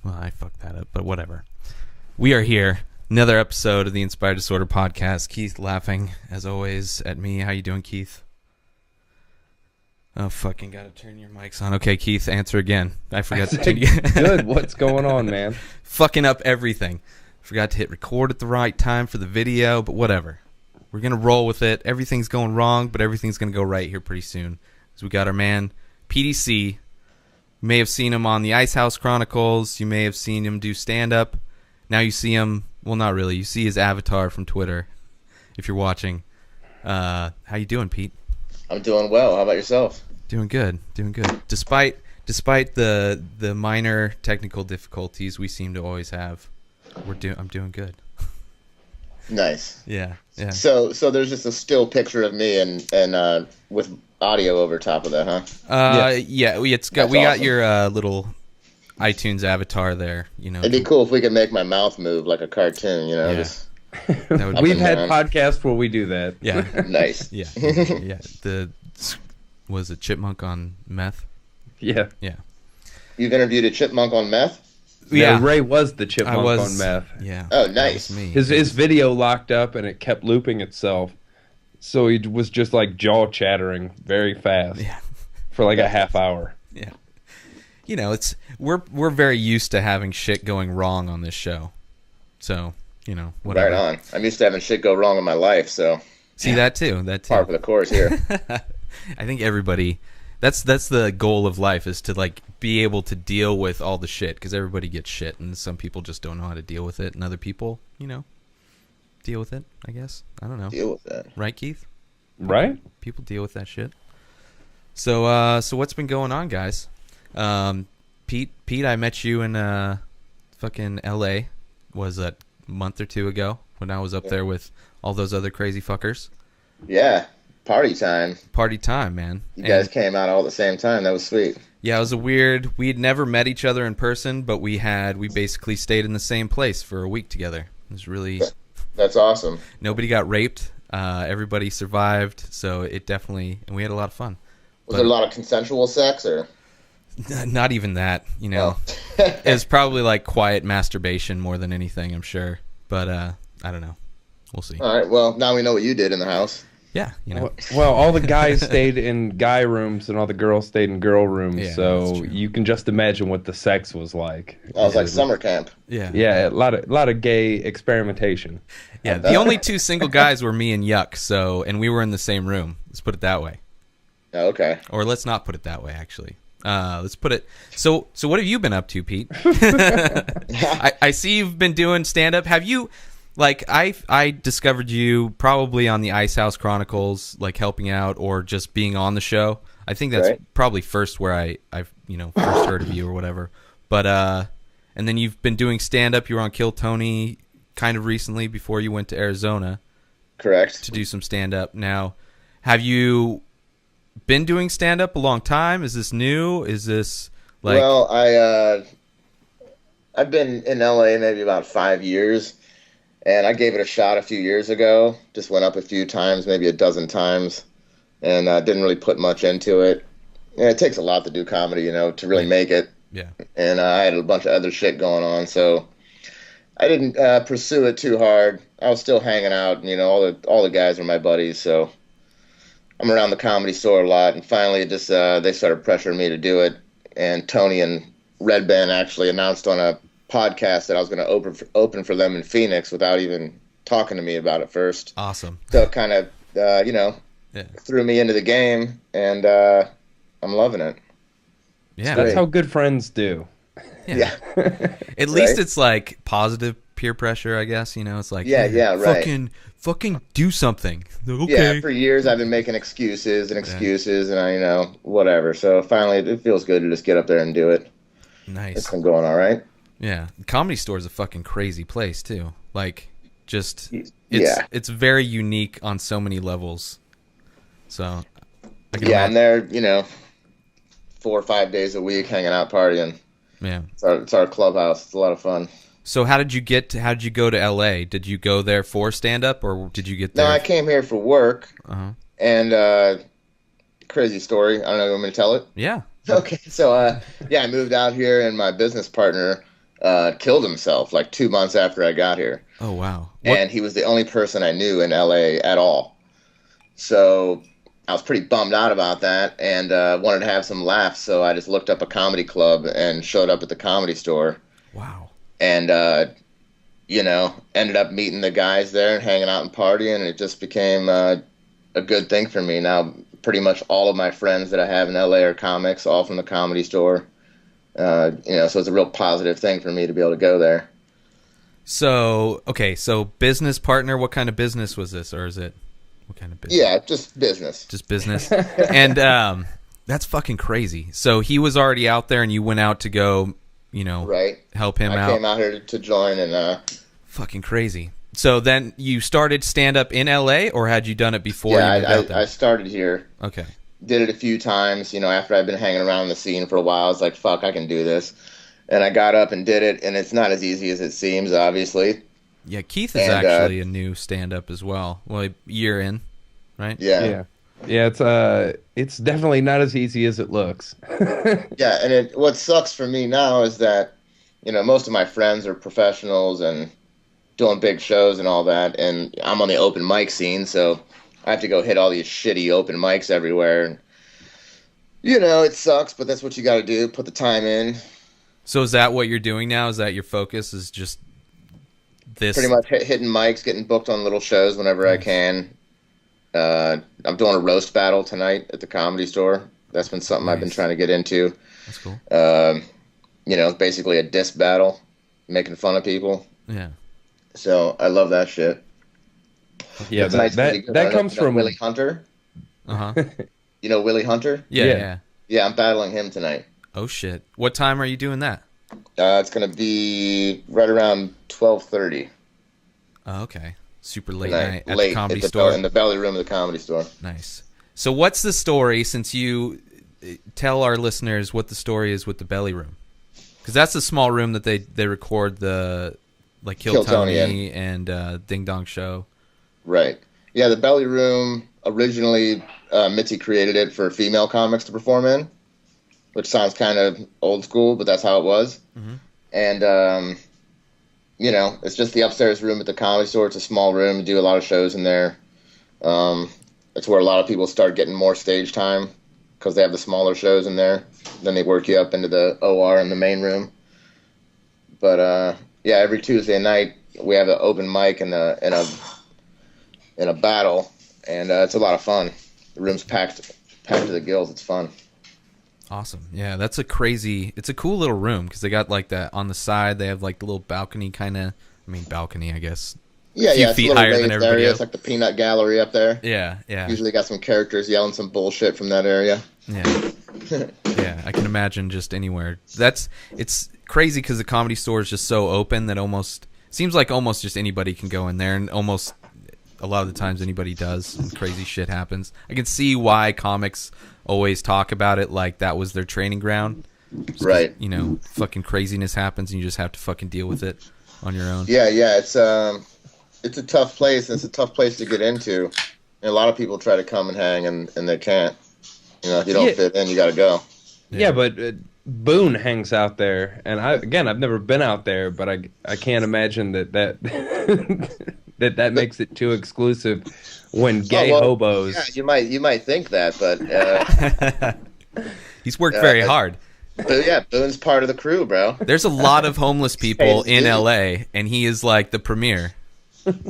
Well, I fucked that up, but whatever. We are here. Another episode of the Inspired Disorder podcast. Keith laughing, as always, at me. How you doing, Keith? Oh, fucking gotta turn your mics on. Okay, Keith, answer again. I forgot to turn you. Good. What's going on, man? Fucking up everything. Forgot to hit record at the right time for the video, but whatever. We're gonna roll with it. Everything's going wrong, but everything's gonna go right here pretty soon. So we got our man, PDC. You may have seen him on the Ice House Chronicles. You may have seen him do stand-up. Now you see him, well, not really. You see his avatar from Twitter, if you're watching. How you doing, Pete? I'm doing well. How about yourself? Doing good. Despite the minor technical difficulties we seem to always have, I'm doing good. Nice. Yeah. So there's just a still picture of me and with audio over top of that, huh? Yeah. We awesome. got your little iTunes avatar there. You know, it'd be cool if we could make my mouth move like a cartoon. You know, Yeah. just We've had podcasts where we do that. Yeah. nice. Yeah. Was it Chipmunk on meth? Yeah. You've interviewed a chipmunk on meth? No, Ray was the chipmunk on meth. Yeah. Oh, that nice. was me. His video locked up and it kept looping itself. So he was just like jaw chattering very fast for like a half hour. Yeah. You know, we're very used to having shit going wrong on this show. So, you know, whatever. Right on. I'm used to having shit go wrong in my life, so See that too. par for the course here. I think everybody that's the goal of life, is to like be able to deal with all the shit, because everybody gets shit and some people just don't know how to deal with it, and other people, you know, deal with it, I guess. I don't know. Deal with that. Right, Keith? Right? People deal with that shit. So what's been going on, guys? Pete, I met you in fucking LA. Was that a month or two ago when I was up there with all those other crazy fuckers? Yeah. Party time. Party time, man. You guys came out all at the same time. That was sweet. Yeah, it was we had never met each other in person, but we basically stayed in the same place for a week together. It was really... That's awesome. Nobody got raped. Everybody survived, so it definitely... And we had a lot of fun. Was there a lot of consensual sex, or...? Not even that, you know. It's probably like quiet masturbation more than anything, I'm sure. But I don't know. We'll see. All right, well, now we know what you did in the house. Yeah, you know. Well, all the guys stayed in guy rooms and all the girls stayed in girl rooms, Yeah, so that's true. you can just imagine what the sex was like. I was like summer camp. Yeah. Yeah, a lot of gay experimentation. Yeah, the only two single guys were me and Yuck, and we were in the same room. Let's put it that way. Oh, okay. Or let's not put it that way, actually. Let's put it... So what have you been up to, Pete? I see you've been doing stand-up. Have you... Like, I discovered you probably on the Ice House Chronicles, like helping out or just being on the show. I think that's probably first where I've first heard of you or whatever. But and then you've been doing stand-up. You were on Kill Tony kind of recently before you went to Arizona. Correct. To do some stand-up. Now, have you been doing stand-up a long time? Is this new? Is this like... Well, I've been in LA maybe about 5 years. And I gave it a shot a few years ago. Just went up a few times, maybe a dozen times, and didn't really put much into it. Yeah, it takes a lot to do comedy, you know, to really make it. Yeah. And I had a bunch of other shit going on, so I didn't pursue it too hard. I was still hanging out, and, you know, all the guys are my buddies, so I'm around the Comedy Store a lot. And finally, it just they started pressuring me to do it. And Tony and Red Band actually announced on a podcast that I was going to open for them in Phoenix without even talking to me about it first. Awesome. So it kind of, threw me into the game, and I'm loving it. Yeah. That's how good friends do. Yeah. At least it's like positive peer pressure, I guess. You know, it's like, right. Fucking do something. Okay. Yeah, for years I've been making excuses, and I, whatever. So finally, it feels good to just get up there and do it. Nice. It's been going all right. Yeah, the Comedy Store is a fucking crazy place too. Like, just it's very unique on so many levels. So, I'm there, 4 or 5 days a week, hanging out, partying. Yeah, it's our clubhouse. It's a lot of fun. So, how did you go to LA? Did you go there for stand up, or did you get there? No, I came here for work. Uh-huh. And crazy story. I don't know. You want me to tell it? Yeah. Okay. So, I moved out here, and my business partner killed himself like 2 months after I got here. Oh wow. And he was the only person I knew in LA at all. So I was pretty bummed out about that, and wanted to have some laughs. So I just looked up a comedy club and showed up at the Comedy Store. Wow. And ended up meeting the guys there and hanging out and partying, and it just became a good thing for me. Now, pretty much all of my friends that I have in LA are comics, all from the Comedy Store. So it's a real positive thing for me to be able to go there. So, okay, so business partner, what kind of business was this, or is it, what kind of business? Yeah, just business. Just business. And that's fucking crazy. So he was already out there, and you went out to go, right, help him out. I came out here to join, and fucking crazy. So then you started stand-up in LA, or had you done it before? Yeah, I started here. Okay. Did it a few times, after I've been hanging around the scene for a while. I was like, fuck, I can do this. And I got up and did it, and it's not as easy as it seems, obviously. Yeah, Keith is actually a new stand-up as well. Well, a year in, right? Yeah. Yeah, it's definitely not as easy as it looks. Yeah, and what sucks for me now is that, most of my friends are professionals and doing big shows and all that, and I'm on the open mic scene, so I have to go hit all these shitty open mics everywhere. And, it sucks, but that's what you got to do, put the time in. So is that what you're doing now? Is that your focus, is just this? Pretty much hitting mics, getting booked on little shows whenever I can. I'm doing a roast battle tonight at the Comedy Store. That's been something I've been trying to get into. That's cool. It's basically a diss battle, making fun of people. Yeah. So I love that shit. Yeah, that comes from Willie Hunter. Uh-huh. Willie Hunter? Yeah. Yeah, I'm battling him tonight. Oh shit! What time are you doing that? It's gonna be right around 12:30. Oh, okay. Super late night at the the Comedy Store. In the belly room of the Comedy Store. Nice. So what's the story, since you tell our listeners what the story is with the belly room? Because that's the small room that they record the Kill Tony and Ding Dong Show. Right. Yeah, the belly room, originally Mitzi created it for female comics to perform in, which sounds kind of old school, but that's how it was. Mm-hmm. And, it's just the upstairs room at the Comedy Store. It's a small room. You do a lot of shows in there. That's where a lot of people start getting more stage time because they have the smaller shows in there. Then they work you up into the OR in the main room. But, every Tuesday night we have an open mic and a battle, and it's a lot of fun. The room's packed to the gills. It's fun. Awesome. Yeah, it's a cool little room because they got that on the side. They have the little balcony balcony, I guess. Yeah, a few feet higher than everybody area. else. It's like the peanut gallery up there. Yeah. Usually got some characters yelling some bullshit from that area. Yeah. Yeah, I can imagine just anywhere. It's crazy because the Comedy Store is just so open that seems like almost just anybody can go in there, and almost a lot of the times anybody does, and crazy shit happens. I can see why comics always talk about it like that was their training ground. Right. Fucking craziness happens and you just have to fucking deal with it on your own. Yeah, it's a tough place, and it's a tough place to get into. And a lot of people try to come and hang, and they can't. If you don't fit in, you got to go. Yeah, but Boone hangs out there, and I've never been out there, but I can't imagine that that makes it too exclusive when gay hobos. Yeah, you might think that, but he's worked very hard. But yeah, Boone's part of the crew, bro. There's a lot of homeless people in LA, and he is the premier.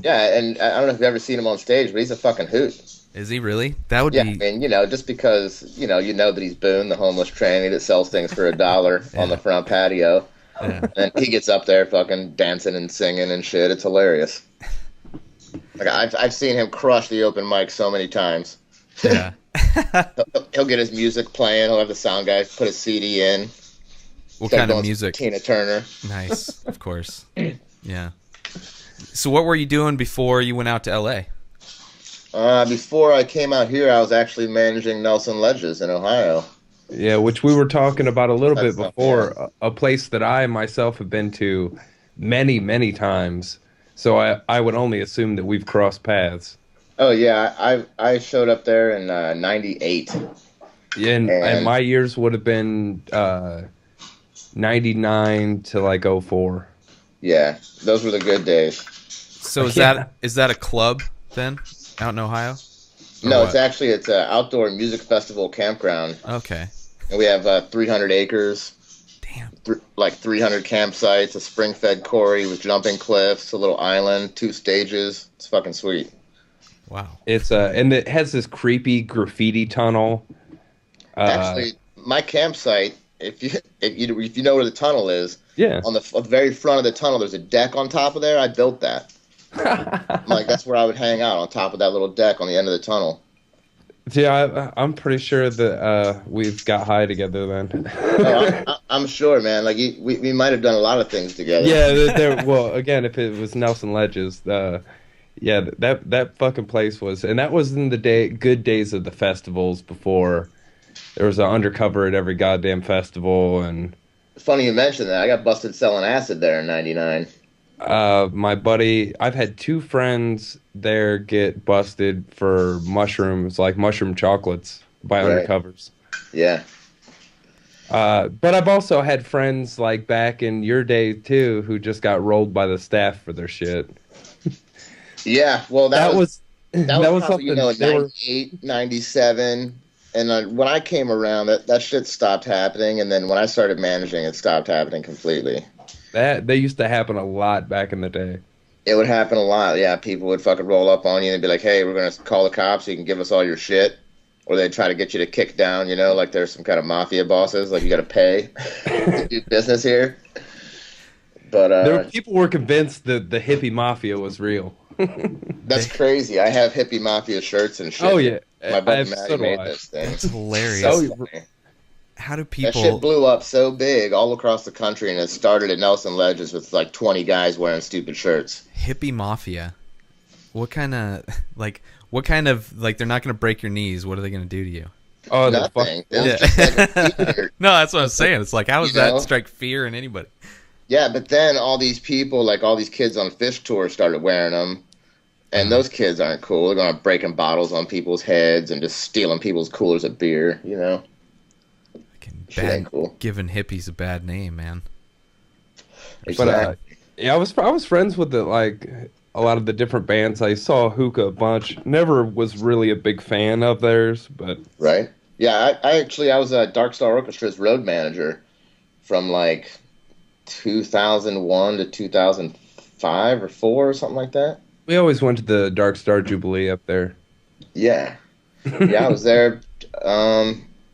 Yeah, and I don't know if you've ever seen him on stage, but he's a fucking hoot. Is he really? That would be. I mean, just because you know that he's Boone, the homeless tranny that sells things for $1 on the front patio, and he gets up there fucking dancing and singing and shit. It's hilarious. I've seen him crush the open mic so many times. Yeah. He'll get his music playing. He'll have the sound guy put a CD in. What kind of music? Tina Turner. Nice, of course. Yeah. So what were you doing before you went out to LA? Before I came out here, I was actually managing Nelson Ledges in Ohio. Yeah, which we were talking about a little bit before. A place that I myself have been to many, many times. So I would only assume that we've crossed paths. Oh yeah, I showed up there in '98. Yeah, and my years would have been '99 to like '04. Yeah, those were the good days. So is Yeah. that a club then out in Ohio? Or No, what? it's an outdoor music festival campground, Okay. and we have 300 acres, Damn. like 300 campsites, a spring-fed quarry with jumping cliffs, a little island, 2 stages. It's fucking sweet. Wow. It's and it has this creepy graffiti tunnel. Actually, my campsite, if you know where the tunnel is, Yeah. on the very front of the tunnel, there's a deck on top of there. I built that. Like that's where I would hang out, on top of that little deck on the end of the tunnel. Yeah, I'm pretty sure that we've got high together then. I'm sure, man. Like we might have done a lot of things together. Yeah, well, again, if it was Nelson Ledges, yeah, that fucking place was, and that was in the good days of the festivals before there was an undercover at every goddamn festival. And Funny you mentioned that. I got busted selling acid there in '99. my buddy, I've had 2 friends there get busted for mushrooms, like mushroom chocolates, by Right. undercovers. Yeah. But I've also had friends like back in your day too, who just got rolled by the staff for their shit. Yeah. Well, That was that was something. probably, in They were, 98, 97. And when I came around, that shit stopped happening. And then when I started managing, it stopped happening completely. they used to happen a lot back in the day. It would happen a lot. Yeah, people would fucking roll up on you and be like, "Hey, we're gonna call the cops so you can give us all your shit," or they'd try to get you to kick down. Like there's some kind of mafia bosses, like you got to pay to do business here. But People were convinced that the hippie mafia was real. that's crazy. I have hippie mafia shirts and shit. Oh yeah, My buddy I've Matty so do made I. those things. That's hilarious. So- How do That people shit blew up so big all across the country, and it started at Nelson Ledges with like 20 guys wearing stupid shirts. hippie mafia? What kind of like they're not going to break your knees. What are they going to do to you? Oh, the fuck. Nothing. It was Yeah. just like a t-shirt. No, that's what I'm saying. It's like, how does You know? that strike fear in anybody? Yeah, but then all these people, like all these kids on Fish Tour, started wearing them. And those kids aren't cool. They're going breaking bottles on people's heads and just stealing people's coolers of beer, Fucking Shit ain't cool. Giving hippies a bad name, man. But yeah, I was friends with a lot of the different bands. I saw Hookah a bunch. Never was really a big fan of theirs, but Right? Yeah, I was a Dark Star Orchestra's road manager from like 2001 to 2005 or 4 or something like that. we always went to the Dark Star Jubilee up there. Yeah. Yeah, I was there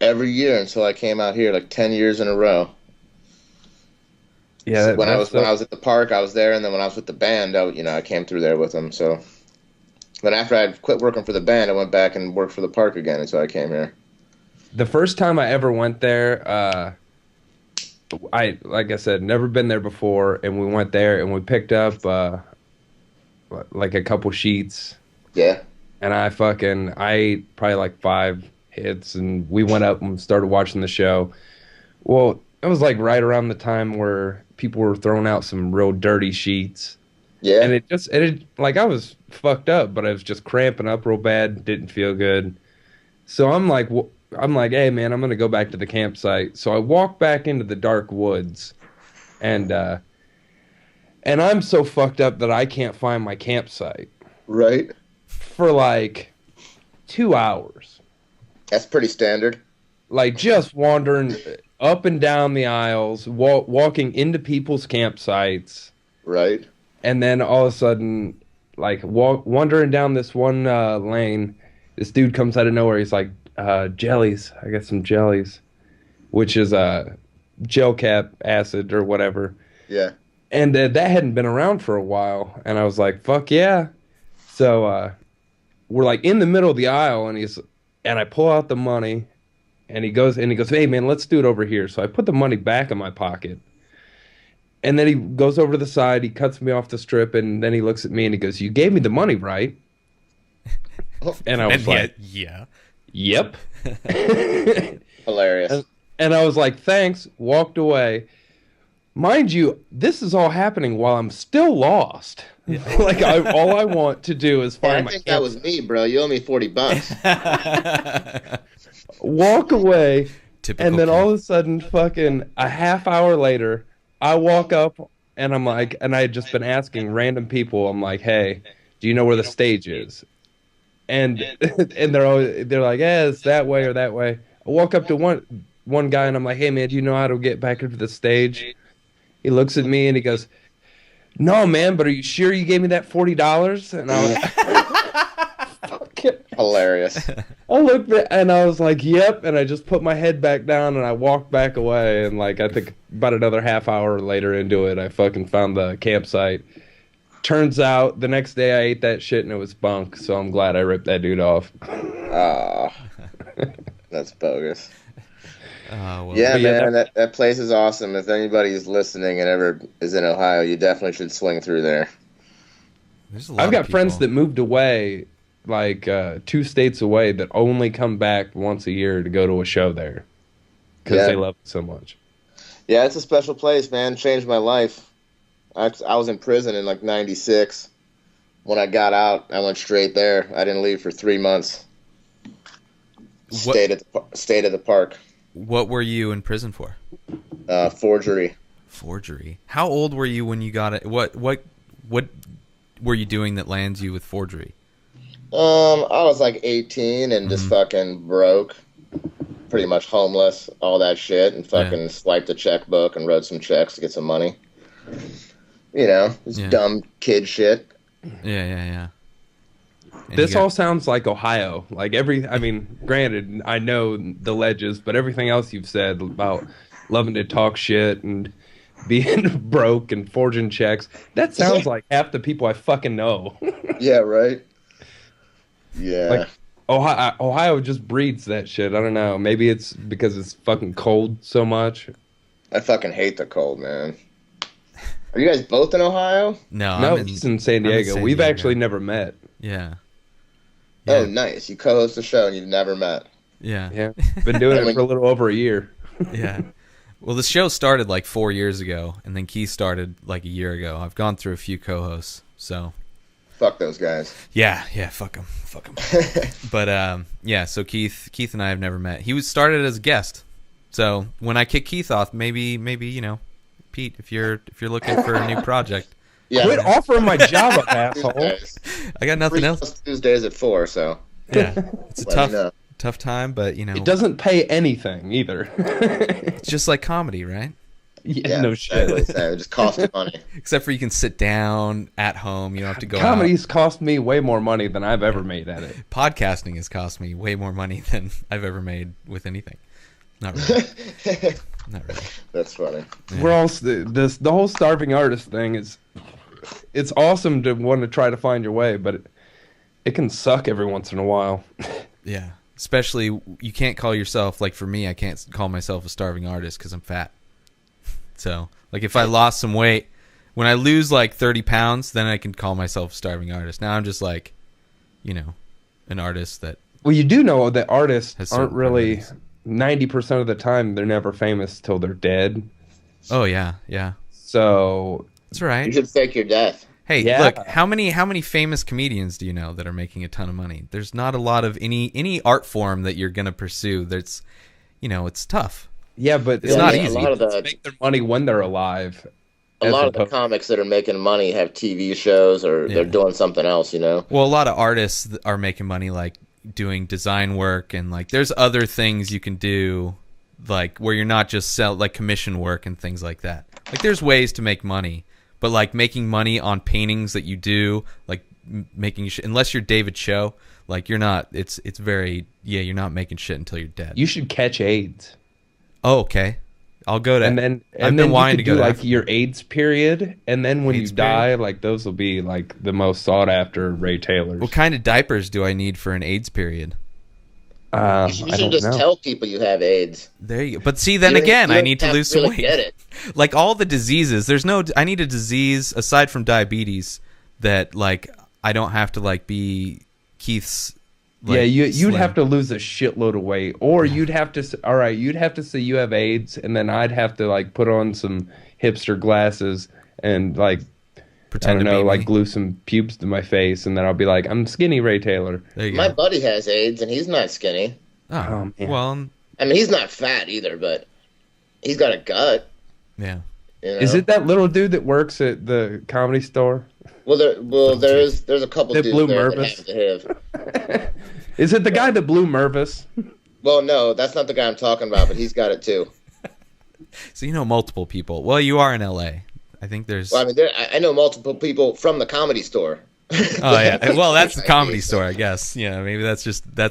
every year until I came out here, like 10 years in a row. Yeah, So when I was at the park, I was there, and then when I was with the band, I came through there with them. So then after I quit working for the band, I went back and worked for the park again until I came here. the first time I ever went there, like I said, never been there before, and we went there and we picked up like a couple sheets, Yeah. and I ate probably like 5 hits, and we went up and started watching the show. Well, it was like right around the time where people were throwing out some real dirty sheets. Yeah. And I was fucked up, but I was just cramping up real bad, didn't feel good. So I'm like, hey man, I'm gonna go back to the campsite. So I walk back into the dark woods, and I'm so fucked up that I can't find my campsite Right. for like 2 hours. That's pretty standard. Like just wandering up and down the aisles, walking into people's campsites. Right. And then all of a sudden, like wandering down this one lane, this dude comes out of nowhere. He's like, jellies. I got some jellies, which is gel cap acid or whatever. Yeah. And that hadn't been around for a while. And I was like, fuck yeah. So we're like in the middle of the aisle, and I pull out the money, and he goes, hey man, let's do it over here. So I put the money back in my pocket. And then he goes over to the side, he cuts me off the strip, and then he looks at me and he goes, you gave me the money, right? And I was like, yeah. yep. Hilarious. And I was like, thanks, walked away. Mind you, this is all happening while I'm still lost. Like, all I want to do is Yeah, find I my think that was me, bro. You owe me $40. walk away, Typical. And then Keith. all of a sudden, fucking a half hour later, I walk up and I'm like, and I had just been asking random people, I'm like, hey, do you know where the stage is? And they're like, yeah, it's that way or that way. I walk up to one guy and I'm like, hey man, do you know how to get back into the stage? He looks at me and he goes, no man, but are you sure you gave me that $40? And I was Hilarious. I looked at, and I was like, yep, and I just put my head back down and I walked back away, and like I think about another half hour later into it, I fucking found the campsite. Turns out the next day I ate that shit and it was bunk, so I'm glad I ripped that dude off. Ah, that's bogus. Well, Yeah, yeah, man, that place is awesome. If anybody's listening and ever is in Ohio, you definitely should swing through there. there's a lot I've of got friends people- that moved away, like 2 states away, that only come back once a year to go to a show there because Yeah. they love it so much. Yeah, it's a special place, man. Changed my life. I was in prison in like '96. When I got out, I went straight there. I didn't leave for 3 months. Stayed at the park. What were you in prison for? Forgery. Forgery. How old were you when you got it? What were you doing that lands you with forgery? I was like 18 and just fucking broke. Pretty much homeless, all that shit, and fucking swiped a checkbook and wrote some checks to get some money. You know, this dumb kid shit. Yeah. And This you got- all sounds like Ohio. Like I mean, granted, I know the ledges, but everything else you've said about loving to talk shit and being broke and forging checks, that sounds like half the people I fucking know. Yeah, right? Yeah. Like, Ohio just breeds that shit. I don't know. Maybe it's because it's fucking cold so much. I fucking hate the cold, man. Are you guys both in Ohio? No, No, I'm he's in San I'm in Diego. San We've Diego. actually never met. Yeah. Oh, nice. You co-host the show and you've never met. Yeah. Yeah, been doing it for a little over a year. Yeah. Well, the show started like 4 years ago, and then Keith started like a year ago. I've gone through a few co-hosts, so Fuck those guys. yeah, fuck them. But yeah, so Keith and I have never met. He was started as a guest, so when I kick Keith off, maybe you know, Pete, if you're looking for a new project, Yeah. Quit offering my job up, asshole. Tuesdays. I got nothing else. Tuesdays at 4, so Yeah, it's a let me know. tough time, but you know, It doesn't pay anything either. it's just like comedy, right? Yeah, no exactly. shit. It just costs money. Except for you can sit down at home. You don't have to go out. Comedy's cost me way more money than I've ever made at it. Podcasting has cost me way more money than I've ever made with anything. Not really. Not really. That's funny. Yeah. We're all the whole starving artist thing is, it's awesome to want to try to find your way, but it can suck every once in a while. Yeah. Especially, you can't call yourself, like for me, I can't call myself a starving artist because I'm fat. So, like if I lost some weight, when I lose like 30 pounds, then I can call myself a starving artist. Now I'm just like, you know, an artist that Well, you do know that artists has aren't certain really, priorities. 90% of the time, they're never famous till they're dead. Oh, yeah. So, That's You right. should fake your death. Hey, Yeah. look, how many famous comedians do you know that are making a ton of money? There's not a lot of any art form that you're going to pursue. There's, you know, it's tough. yeah, but It's not a easy. lot of They the make their money when they're alive. a as lot of the opposed- comics that are making money have TV shows or Yeah. they're doing something else. You know. Well, a lot of artists are making money like doing design work and like there's other things you can do like where you're not just sell like commission work and things like that. Like there's ways to make money, but like making money on paintings that you do, like making unless you're David Cho, like you're not. It's very you're not making shit until you're dead. You should catch AIDS. Oh, okay. I'll go to And then I've and been then wanting you to could go do to like Africa. your AIDS period, and then when AIDS you die, like those will be like the most sought after Ray Taylors. What kind of diapers do I need for an AIDS period? You I should don't just know. tell people you have AIDS. There you go. But see, then You don't- again, you I don't need to have lose some really weight. Get it. Like all the diseases, I need a disease aside from diabetes that like I don't have to like be Keith's. Like, Yeah, you'd slim. have to lose a shitload of weight, or you'd have to. All right, you'd have to say you have AIDS, and then I'd have to like put on some hipster glasses and like pretend I don't to know, be like me. glue some pubes to my face, and then I'll be like, I'm skinny Ray Taylor. There you My go. buddy has AIDS and he's not skinny. Oh, Oh, man. well, I mean, he's not fat either, but he's got a gut. Yeah. You know? Is it that little dude that works at the Comedy Store? Well, there's a couple That dudes blew there Mervis? that have the HIV. Is it the guy that blew Mervis? Well, no, that's not the guy I'm talking about, but he's got it too. So you know multiple people. Well, you are in LA. I think there's. Well, I mean, I know multiple people from the Comedy Store. Oh yeah. Well, that's the Comedy Store, I guess. Yeah, maybe that's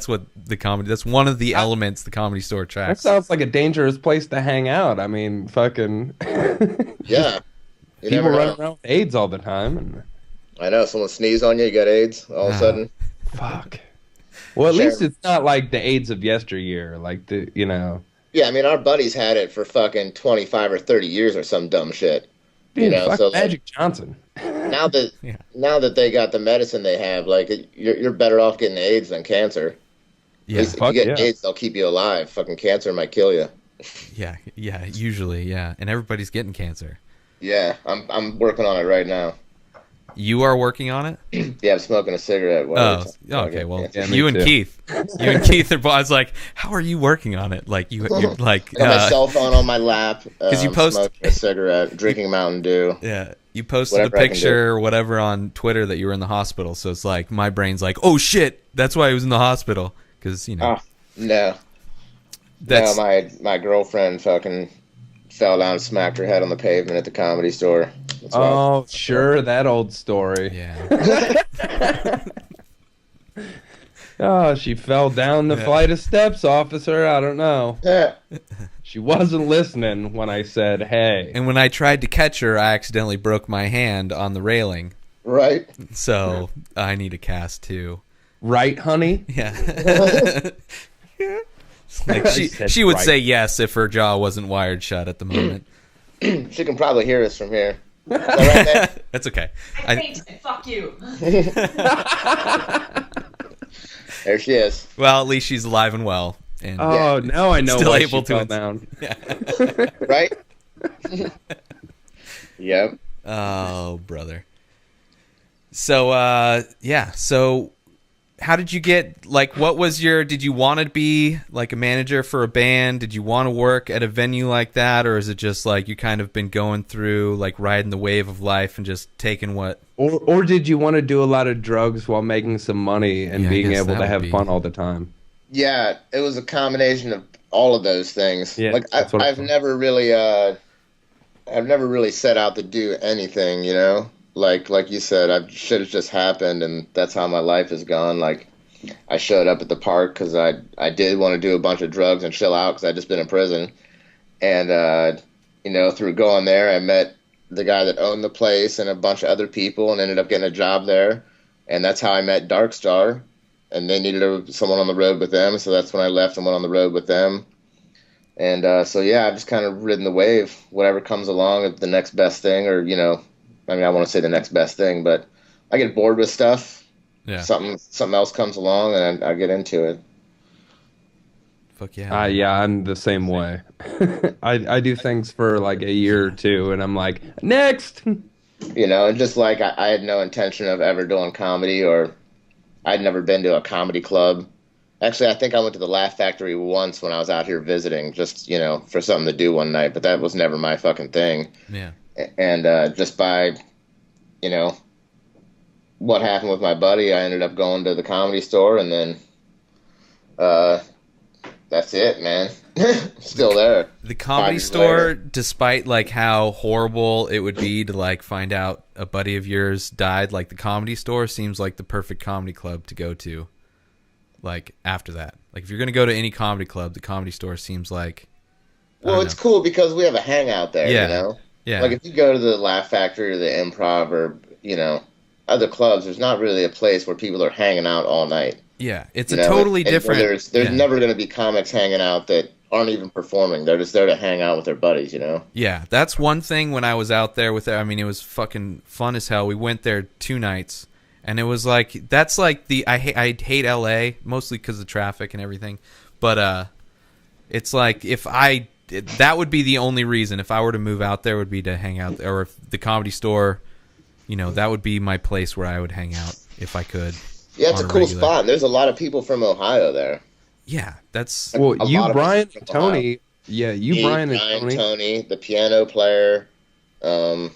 what the comedy. That's one of the elements the Comedy Store That tracks. sounds like a dangerous place to hang out. I mean, fucking Yeah. You people never run know. around with AIDS all the time, and I know, someone sneezed on you, you got AIDS all of a sudden. fuck. Well, at Sure. least it's not like the AIDS of yesteryear, like the Yeah, I mean, our buddies had it for fucking 25 or 30 years or some dumb shit. dude, know, fuck so, like, Magic Johnson. Now that Yeah. now that they got the medicine they have, like you're better off getting AIDS than cancer. At Yeah. least if fuck you get yeah. AIDS, they'll keep you alive. Fucking cancer might kill you. Yeah. Yeah. Usually, yeah. And everybody's getting cancer. Yeah, I'm working on it right now. You are working on it. Yeah, I'm smoking a cigarette. while Oh, we're talking. okay. Well, Yeah, me you and too. Keith, are. I was like, how are you working on it? Like you're like, I got my cell phone on my lap. 'Cause you post- smoking a cigarette, drinking Mountain Dew. yeah. You posted Whatever a I can picture or whatever on Twitter that you were in the hospital. So it's like my brain's like, oh shit, that's why he was in the hospital. Because you know Oh, no, that's no, my girlfriend fucking fell down and smacked her head on the pavement at the Comedy Store. That's why. Oh, sure, that old story. yeah. Oh, she fell down the Yeah. flight of steps, officer. I don't know. Yeah. She wasn't listening when I said, "Hey." And when I tried to catch her, I accidentally broke my hand on the railing. Right. So I need a cast too. Right, honey? Yeah. Like I said she would right. say yes if her jaw wasn't wired shut at the moment. She can probably hear us from here. Is that right, man? That's okay. I fainted. Fuck you. There she is. Well, at least she's alive and well. And Oh, now I know Still why able she to fell ins- down. Right? Yep. oh, brother. So yeah. So how did you get, like, what was your, did you want to be like a manager for a band? Did you want to work at a venue like that? Or is it just like you kind of been going through, like, riding the wave of life and just taking what? Or did you want to do a lot of drugs while making some money and Yeah, I being guess able that to would have be- fun all the time? Yeah, it was a combination of all of those things. Yeah, like that's what I I've thought. never really set out to do anything, you know? Like you said, shit has just happened and that's how my life has gone. Like I showed up at the park because I did want to do a bunch of drugs and chill out because I'd just been in prison. And, you know, through going there, I met the guy that owned the place and a bunch of other people and ended up getting a job there. And that's how I met Dark Star. And they needed someone on the road with them. So that's when I left and went on the road with them. And so, yeah, I've just kind of ridden the wave. Whatever comes along, the next best thing, or, you know, I mean, I want to say the next best thing, but I get bored with stuff. Yeah. Something else comes along and I get into it. Fuck yeah. Yeah, I'm the same way. I do things for like a year or two, and I'm like, next. You know, and just like I had no intention of ever doing comedy, or I'd never been to a comedy club. Actually, I think I went to the Laugh Factory once when I was out here visiting, just, you know, for something to do one night, but that was never my fucking thing. Yeah. And just by, you know, what happened with my buddy, I ended up going to the Comedy Store, and then that's it, man. Still there. The Comedy 5 years Store, later. despite like how horrible it would be to like find out a buddy of yours died, like the Comedy Store seems like the perfect comedy club to go to. Like after that, like if you're gonna go to any comedy club, the Comedy Store seems like. I Well, don't it's know. cool because we have a hangout there, Yeah. you know? Yeah. Like if you go to the Laugh Factory or the Improv or, you know, other clubs, there's not really a place where people are hanging out all night. Yeah, it's You a know? totally And different. There's yeah. never going to be comics hanging out that aren't even performing. They're just there to hang out with their buddies, you know? Yeah, that's one thing when I was out there with it. I mean, it was fucking fun as hell. We went there 2 nights, and it was like, that's like the, I hate LA, mostly because of traffic and everything. But it's like, that would be the only reason. If I were to move out there, would be to hang out, or if the Comedy Store, you know, that would be my place where I would hang out if I could. Yeah, it's On a a cool regular. spot. And there's a lot of people from Ohio there. Yeah, that's Well, A you, lot of Brian, us are and from Ohio. Tony. Yeah, you, Me, Brian, and Brian, Tony. Tony, the piano player, um,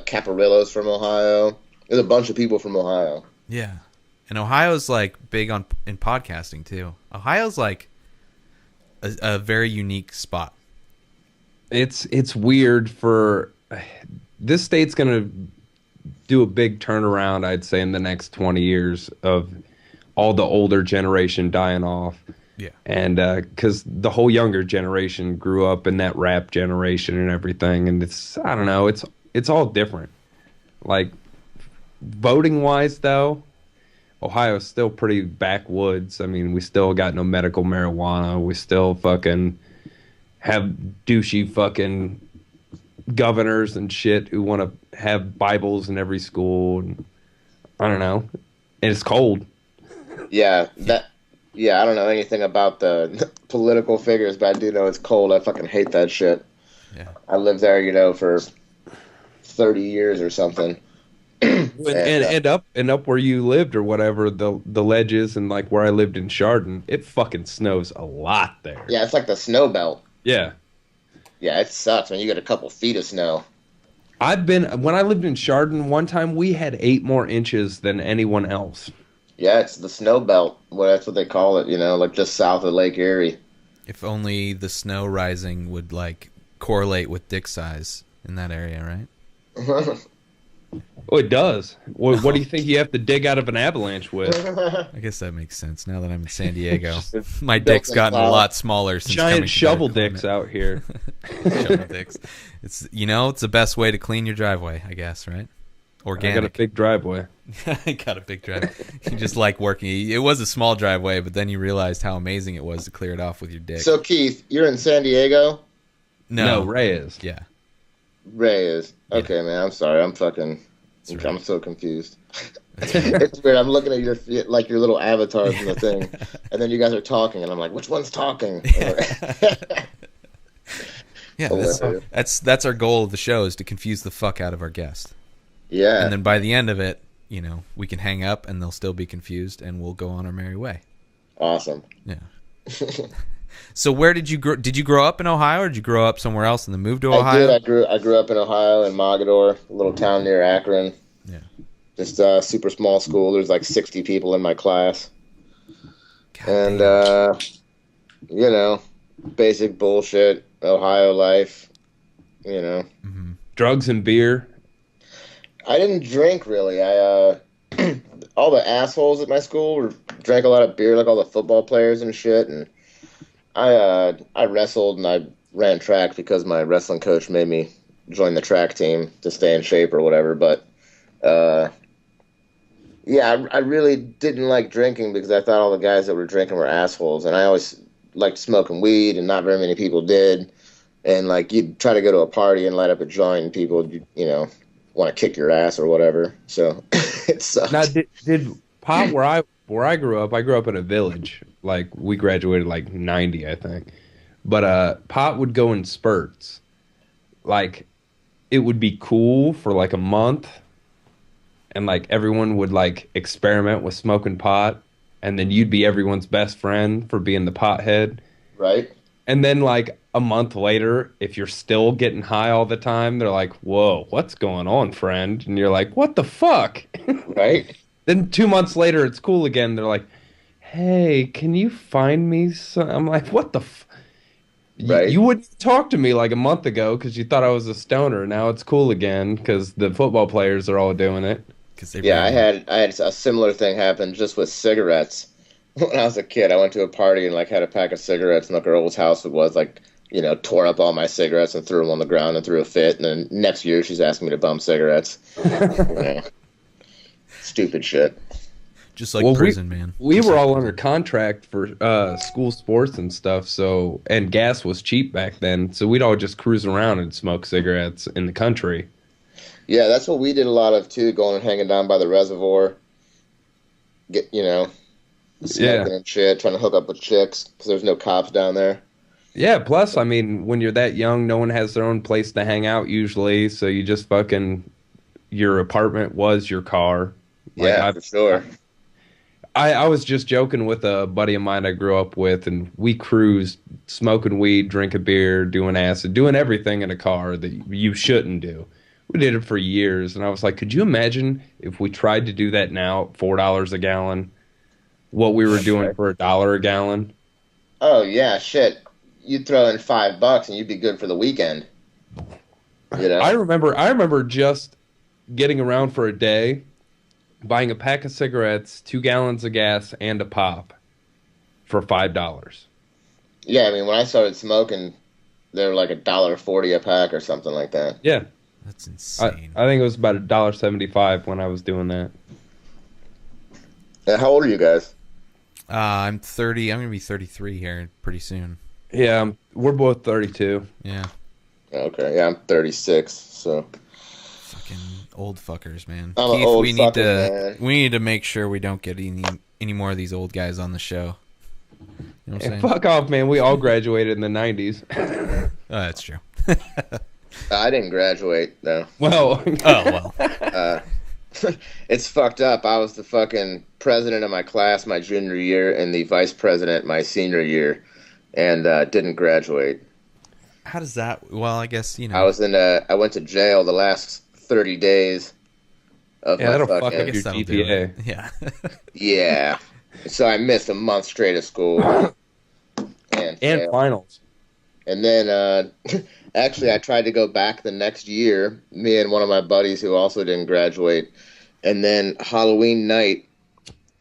Caparillo's from Ohio. There's a bunch of people from Ohio. yeah. And Ohio's like big on in podcasting too. Ohio's like a very unique spot. It's weird for this state's gonna do a big turnaround, I'd say, in the next 20 years of all the older generation dying off. Yeah. And because the whole younger generation grew up in that rap generation and everything, and it's I don't know, it's all different. Like voting wise, though, Ohio's still pretty backwoods. I mean, we still got no medical marijuana. We still fucking have douchey fucking governors and shit who want to have Bibles in every school. And I don't know. And it's cold. Yeah, yeah, I don't know anything about the political figures, but I do know it's cold. I fucking hate that shit. Yeah. I lived there, for 30 years or something. And up where you lived or whatever, the ledges and like where I lived in Chardon, it fucking snows a lot there. Yeah, it's like the snow belt. Yeah. Yeah, it sucks when you get a couple feet of snow. When I lived in Chardon, one time we had 8 more inches than anyone else. Yeah, it's the snow belt. Well, that's what they call it, like just south of Lake Erie. If only the snow rising would like correlate with dick size in that area, right? Oh, it does. What do you think you have to dig out of an avalanche with? I guess that makes sense now that I'm in San Diego. It's My built dick's in gotten a cloud. lot smaller since coming Giant to shovel that dicks out here. Shovel dicks. It's it's the best way to clean your driveway, I guess, right? I Organic. got a big driveway. I got a big driveway. You just like working. It was a small driveway, but then you realized how amazing it was to clear it off with your dick. So, Keith, you're in San Diego? No, Ray is. Yeah. Ray is. Okay, man, I'm sorry. I'm right. I'm so confused. It's weird. I'm looking at your little avatars in the thing, and then you guys are talking, and I'm like, which one's talking? Yeah, Hilarious. that's our goal of the show is to confuse the fuck out of our guest. Yeah. And then by the end of it, we can hang up and they'll still be confused and we'll go on our merry way. Awesome. Yeah. So where did you grow? Did you grow up in Ohio or did you grow up somewhere else and then move to I Ohio? did. I grew up in Ohio in Mogador, a little town near Akron. Yeah. Just a super small school. There's like 60 people in my class. God And, damn. basic bullshit, Ohio life, Mm-hmm. Drugs and beer. I didn't drink really. I all the assholes at my school drank a lot of beer, like all the football players and shit. And I wrestled and I ran track because my wrestling coach made me join the track team to stay in shape or whatever. But yeah, I really didn't like drinking because I thought all the guys that were drinking were assholes, and I always liked smoking weed, and not very many people did. And like you'd try to go to a party and light up a joint, and people, want to kick your ass or whatever. So it sucked. Now, did Pop where I grew up in a village. Like we graduated like 90, I think. But Pop would go in spurts. Like it would be cool for like a month, and like everyone would like experiment with smoking pot, and then you'd be everyone's best friend for being the pothead. Right? And then like a month later, if you're still getting high all the time, they're like, "Whoa, what's going on, friend?" And you're like, "What the fuck?" Right? Then 2 months later, it's cool again. They're like, "Hey, can you find me some?" I'm like, "What the Right. You wouldn't talk to me like a month ago because you thought I was a stoner. Now it's cool again because the football players are all doing it." Yeah, I had a similar thing happen just with cigarettes. When I was a kid, I went to a party and like had a pack of cigarettes in the girl's house. It was like, tore up all my cigarettes and threw them on the ground and threw a fit. And then next year she's asking me to bum cigarettes. Stupid shit. Just like prison, man. We were all under contract for school sports and stuff, and gas was cheap back then, so we'd all just cruise around and smoke cigarettes in the country. Yeah, that's what we did a lot of too, going and hanging down by the reservoir. Smoking and shit, trying to hook up with chicks because there's no cops down there. Yeah, plus, I mean, when you're that young, no one has their own place to hang out usually, so you just your apartment was your car. Yeah, for sure. I was just joking with a buddy of mine I grew up with, and we cruised, smoking weed, drinking beer, doing acid, doing everything in a car that you shouldn't do. We did it for years, and I was like, could you imagine if we tried to do that now, $4 a gallon, what we were doing for $1 a gallon? Oh yeah, shit. You'd throw in $5 and you'd be good for the weekend. You know? I remember just getting around for a day, buying a pack of cigarettes, 2 gallons of gas, and a pop for $5. Yeah, I mean, when I started smoking, they were like $1.40 a pack or something like that. Yeah. That's insane. I think it was about $1.75 when I was doing that. How old are you guys? I'm 30. I'm going to be 33 here pretty soon. Yeah, we're both 32. Yeah. Okay, yeah, I'm 36, so... Fucking old fuckers, man. I'm an Keith, old we need fucker, to man. we need to make sure we don't get any more of these old guys on the show. You know what I'm saying? Fuck off, man. We all graduated in the 90s. Oh, that's true. I didn't graduate, though. Well, Oh, well. It's fucked up. I was the fucking president of my class my junior year and the vice president my senior year, and didn't graduate. How does that... Well, I guess, you know. I went to jail the last 30 days of yeah, my that'll fuck fucking... up your that'll do GPA. it. Yeah. Yeah. So I missed a month straight of school. And failed. Finals. And then, actually, I tried to go back the next year, me and one of my buddies who also didn't graduate. And then Halloween night,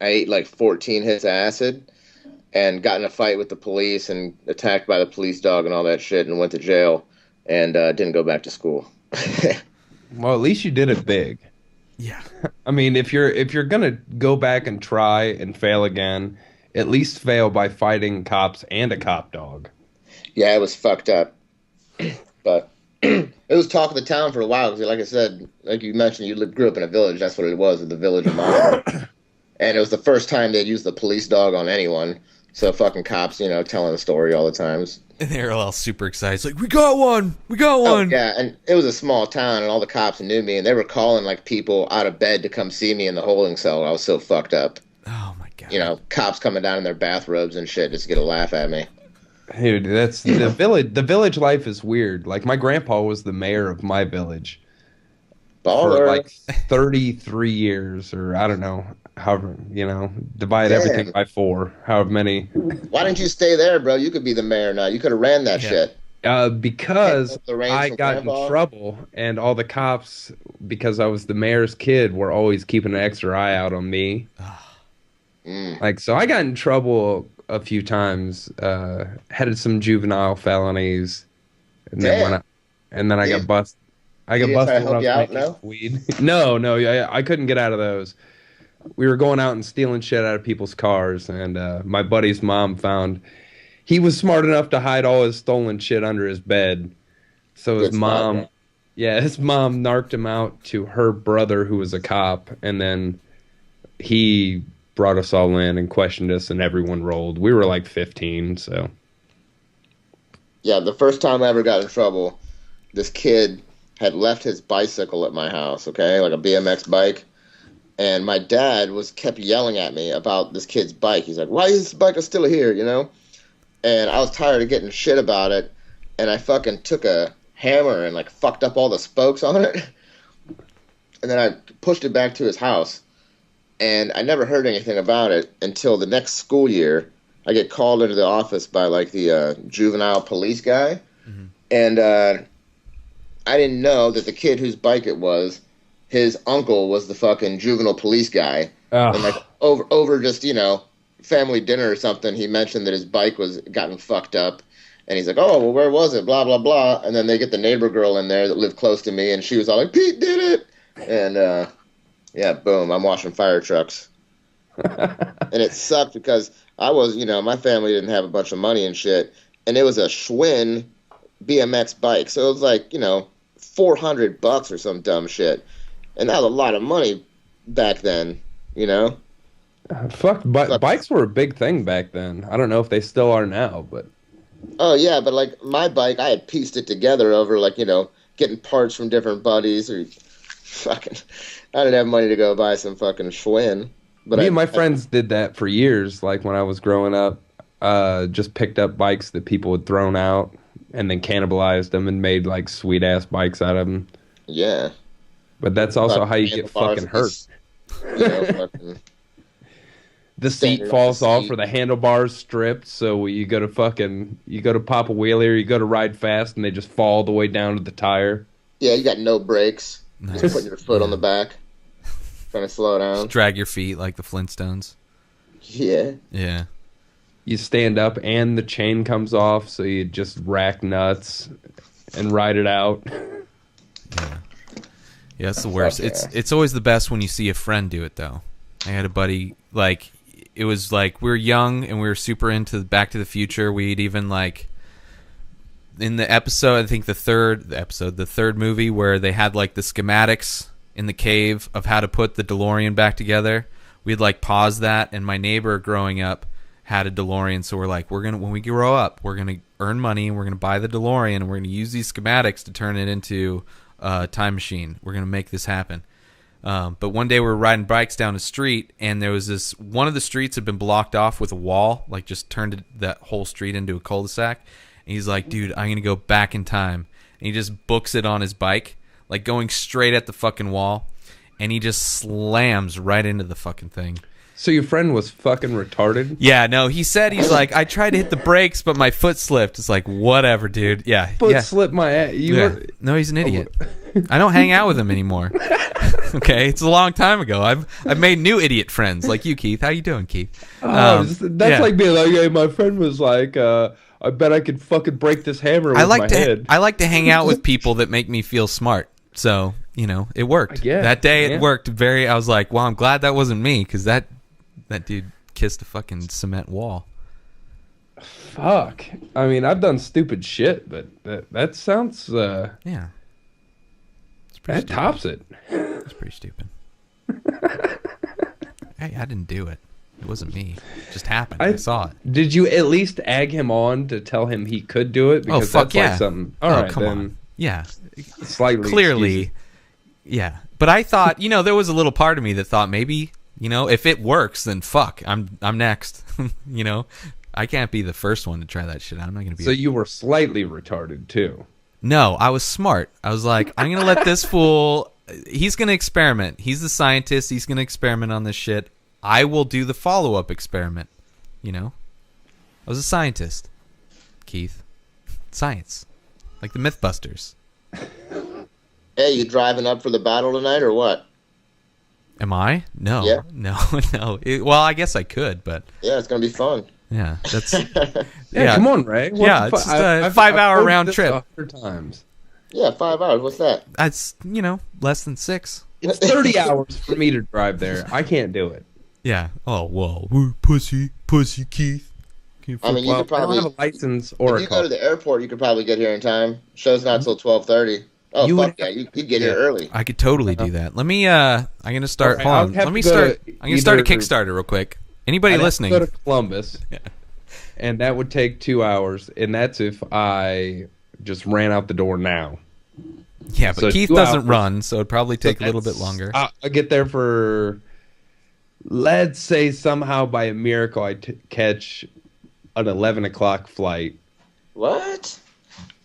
I ate like 14 hits of acid and got in a fight with the police and attacked by the police dog and all that shit and went to jail and didn't go back to school. Well, at least you did it big. Yeah. I mean, if you're gonna go back and try and fail again, at least fail by fighting cops and a cop dog. Yeah, it was fucked up. But it was talk of the town for a while because, like I said, like you mentioned, you grew up in a village. That's what it was, the village of mine. And it was the first time they'd used the police dog on anyone. So fucking cops, you know, telling the story all the times. And they were all super excited. It's like, we got one! We got Oh, one! yeah, and it was a small town, and all the cops knew me, and they were calling, like, people out of bed to come see me in the holding cell. I was so fucked up. Oh, my God. You know, cops coming down in their bathrobes and shit just to get a laugh at me. Dude, that's the village. The village life is weird. Like, my grandpa was the mayor of my village Baller. for like 33 years, or I don't know, however, you know, divide Damn. everything by 4, however many. Why didn't you stay there, bro? You could be the mayor now. You could have ran that Yeah. shit. Because The reins I from got in Grandpa? trouble, and all the cops, because I was the mayor's kid, were always keeping an extra eye out on me. Mm. Like, so I got in trouble a few times, headed some juvenile felonies, and Damn. then I got busted. I got He didn't try busted to when help I you was out, making weed. No, I couldn't get out of those. We were going out and stealing shit out of people's cars, and my buddy's mom found he was smart enough to hide all his stolen shit under his bed. So his Good spot, mom, man. yeah, his mom narked him out to her brother who was a cop, and then he brought us all in and questioned us, and everyone rolled. We were like 15, so. Yeah, the first time I ever got in trouble, this kid had left his bicycle at my house, okay, like a BMX bike. And my dad kept yelling at me about this kid's bike. He's like, why is this bike still here, you know? And I was tired of getting shit about it. And I fucking took a hammer and, like, fucked up all the spokes on it. And then I pushed it back to his house. And I never heard anything about it until the next school year. I get called into the office by, like, the juvenile police guy. Mhm. And I didn't know that the kid whose bike it was, his uncle was the fucking juvenile police guy. And like over just, you know, family dinner or something, he mentioned that his bike was gotten fucked up. And he's like, oh, well, where was it? Blah, blah, blah. And then they get the neighbor girl in there that lived close to me, and she was all like, Pete did it. And, yeah, boom, I'm washing fire trucks. And it sucked because I was, you know, my family didn't have a bunch of money and shit. And it was a Schwinn BMX bike. So it was like, you know, $400 or some dumb shit. And that was a lot of money back then, you know? Bikes were a big thing back then. I don't know if they still are now, but. Oh, yeah, but, like, my bike, I had pieced it together over, like, you know, getting parts from different buddies or fucking... I didn't have money to go buy some fucking Schwinn. But Me and my friends did that for years. Like when I was growing up, just picked up bikes that people had thrown out and then cannibalized them and made like sweet ass bikes out of them. yeah. But that's also But how you get handlebars fucking hurt. is, You know, fucking, The seat standing falls on the off seat. or the handlebars stripped. So you go to pop a wheelie or you go to ride fast and they just fall all the way down to the tire. yeah, you got no brakes. Nice. Just putting your foot on the back, trying to slow down. Drag your feet like the Flintstones. Yeah. Yeah. You stand up and the chain comes off, so you just rack nuts and ride it out. Yeah. Yeah, it's the worst. Fuck yeah. It's always the best when you see a friend do it though. I had a buddy, like, it was like we were young and we were super into Back to the Future. We'd even like in the episode, I think the third movie where they had like the schematics in the cave of how to put the DeLorean back together. We'd like pause that, and my neighbor growing up had a DeLorean, so we're like, when we grow up, we're gonna earn money and we're gonna buy the DeLorean and we're gonna use these schematics to turn it into a time machine. We're gonna make this happen. But one day we were riding bikes down the street, and there was one of the streets had been blocked off with a wall, like just turned that whole street into a cul-de-sac. And he's like, dude, I'm going to go back in time. And he just books it on his bike, like going straight at the fucking wall. And he just slams right into the fucking thing. So your friend was fucking retarded? Yeah, no, he said, he's like, I tried to hit the brakes, but my foot slipped. It's like, whatever, dude. Yeah. Foot slipped my ass. No, he's an idiot. I don't hang out with him anymore. Okay, it's a long time ago. I've made new idiot friends like you, Keith. How you doing, Keith? That's yeah. like being like, hey, my friend was like, I bet I could fucking break this hammer with my head. I like to hang out with people that make me feel smart. So, it worked. guess, That day yeah. it worked I was like, well, I'm glad that wasn't me, because that dude kissed a fucking cement wall. Fuck. I mean, I've done stupid shit, but that sounds, Yeah. It's pretty that stupid. tops it. It's pretty stupid. Hey, I didn't do it. It wasn't me. It just happened. I saw it. Did you at least egg him on to tell him he could do it? Because fuck that's yeah. like something. All right, come then on. Yeah. slightly Clearly. excuse Yeah. But I thought, there was a little part of me that thought maybe, if it works, then fuck, I'm next. I can't be the first one to try that shit. I'm not going to be. So you were slightly retarded too. No, I was smart. I was like, I'm going to let this fool, he's going to experiment. He's the scientist. He's going to experiment on this shit. I will do the follow-up experiment. I was a scientist, Keith. Science. Like the Mythbusters. Hey, you driving up for the battle tonight or what? Am I? No. Yeah. No, no. Well, I guess I could, but Yeah, it's gonna be fun. yeah, that's... Yeah, come on, Ray. Yeah, it's just a 5-hour I've round this trip. 100 times. Yeah, 5 hours. What's that? That's, less than 6. It's 30 hours for me to drive there. I can't do it. Yeah. Oh, whoa. Pussy, Keith. I mean, you Well, could I probably. don't have a license or If a you go car. to the airport, you could probably get here in time. Show's not till 12:30. Oh You fuck would- yeah, you get here early. I could totally do that. Let me, I'm going to start, Okay, hold I'll on. have Let me to go start, to I'm going to start a either- Kickstarter real quick. Anybody I'd have to listening? go to Columbus, Yeah. and that would take 2 hours, and that's if I just ran out the door now. Yeah, but So Keith 2 doesn't hours. run, so it'd probably take a little bit That's- longer. I'll get there for, let's say somehow by a miracle I catch an 11 o'clock flight. What?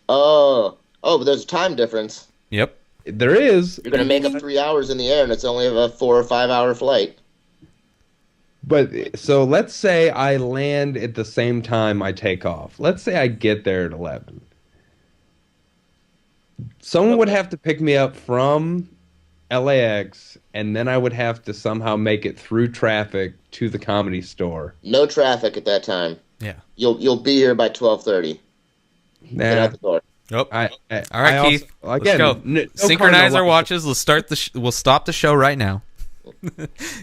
Oh, but there's a time difference. Yep. There is, You're gonna make up 3 hours in the air, and it's only a 4 or 5 hour flight. but so let's say I land at the same time I take off. Let's say I get there at 11. Someone would have to pick me up from LAX, and then I would have to somehow make it through traffic to the Comedy Store. No traffic at that time. Yeah. You'll be here by 12:30. Get Nah, out the door. Oh. I, All right, I also- Keith. Again, let's go. no Synchronize car, no our light. watches. Let's start we'll stop the show right now,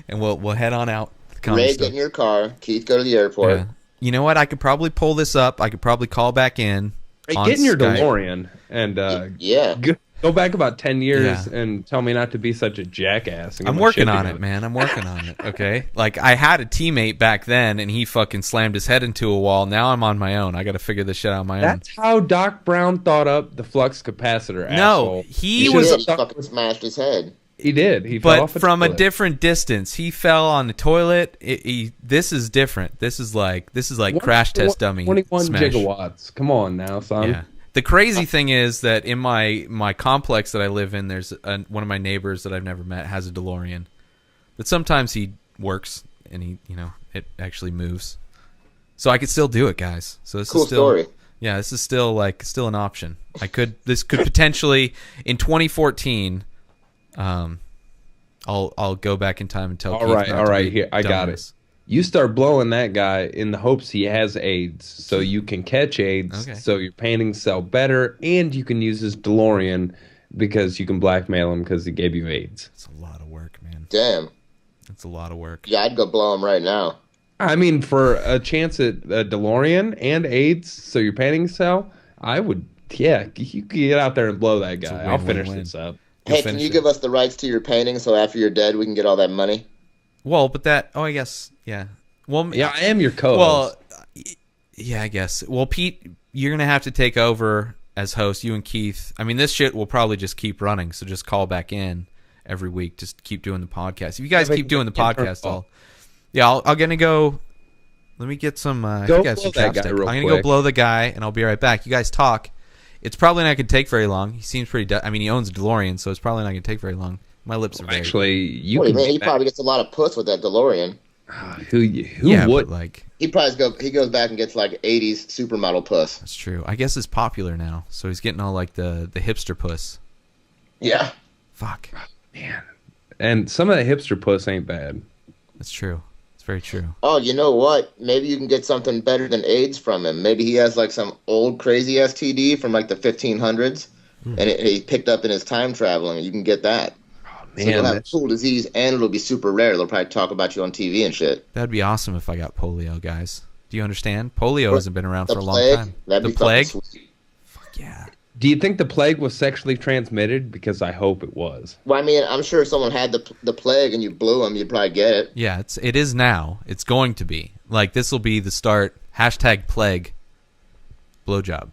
and we'll head on out. The Comedy Ray, Store. get in your car. Keith, go to the airport. Yeah. You know what? I could probably pull this up. I could probably call back in. Hey, on get in your Skype. DeLorean and Yeah. go back about 10 years Yeah. and tell me not to be such a jackass. And get I'm my working shit on together. it, man. I'm working on it. Okay. Like I had a teammate back then, and he fucking slammed his head into a wall. Now I'm on my own. I got to figure this shit out on my own. That's how Doc Brown thought up the flux capacitor. No, asshole. he He was. did. He fucking smashed his head. He did. He fell but off from a toilet. different distance. He fell on the toilet. This is different. This is like crash test dummy 21 smash. gigawatts. Come on now, son. Yeah. The crazy thing is that in my complex that I live in, there's one of my neighbors that I've never met has a DeLorean. But sometimes he works and it actually moves. So I could still do it, guys. So this Cool is still story. Yeah, this is still an option. This could potentially in 2014 I'll go back in time and tell Keith not all to right, be here I got dumbass. it. You start blowing that guy in the hopes he has AIDS, so you can catch AIDS, Okay. so your paintings sell better, and you can use his DeLorean because you can blackmail him because he gave you AIDS. It's a lot of work, man. Damn. It's a lot of work. Yeah, I'd go blow him right now. I mean, for a chance at a DeLorean and AIDS, so your paintings sell, I would, yeah, you could get out there and blow that a guy. I'll finish win-win-win. this up. Hey, finish can you it. give us the rights to your painting so after you're dead we can get all that money? Well, but I guess, yeah. Well, Yeah, I am your co-host. well, yeah, I guess. Well, Pete, you're gonna have to take over as host. You and Keith. I mean, this shit will probably just keep running. So just call back in every week. Just keep doing the podcast. If you guys Yeah, keep doing the get turned podcast, off. I'm gonna go. Let me get some. Go you guys blow some that guy chapstick. real I'm gonna quick. go blow the guy, and I'll be right back. You guys talk. It's probably not gonna take very long. He seems pretty. I mean, he owns a DeLorean, so it's probably not gonna take very long. My lips are very. Actually, you What do can. you mean? He probably gets a lot of puss with that DeLorean. Who yeah, would? but like He goes back and gets like 80s supermodel puss. that's true. I guess it's popular now, so he's getting all like the hipster puss. Yeah. Fuck, Man, and some of the hipster puss ain't bad. that's true. It's very true. Oh, you know what? Maybe you can get something better than AIDS from him. Maybe he has like some old crazy STD from like the 1500s, and he picked up in his time traveling. You can get that. So Man, you'll have a that's- cool disease, and it'll be super rare. They'll probably talk about you on TV and shit. That'd be awesome if I got polio, guys. Do you understand? Polio hasn't been around The for a long plague? time. That'd The be fucking plague? sweet. Fuck yeah. do you think the plague was sexually transmitted? Because I hope it was. Well, I mean, I'm sure if someone had the plague and you blew him, you'd probably get it. Yeah, it is now. It's going to be. Like, this will be the start. #plague. Blowjob.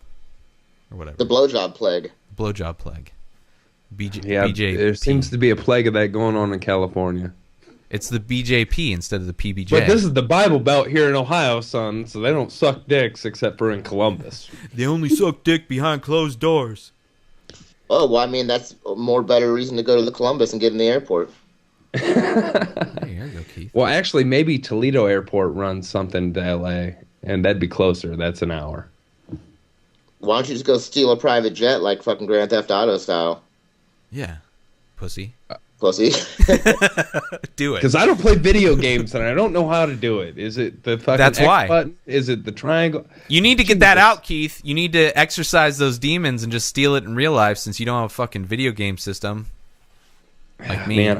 Or whatever. The blowjob plague. Blowjob plague. Yeah, BJP. there seems to be a plague of that going on in California. It's the BJP instead of the PBJ. But this is the Bible Belt here in Ohio, son, so they don't suck dicks except for in Columbus. They only suck dick behind closed doors. Oh, well, I mean, that's a more better reason to go to the Columbus and get in the airport. There you go, Keith. Well, actually, maybe Toledo Airport runs something to L.A., and that'd be closer. That's an hour. Why don't you just go steal a private jet like fucking Grand Theft Auto style? Yeah. Pussy. Pussy. Do it. Because I don't play video games, and I don't know how to do it. Is it the fucking That's X why. button? Is it the triangle? You need to get that out, Keith. You need to exercise those demons and just steal it in real life since you don't have a fucking video game system. Like me. Man,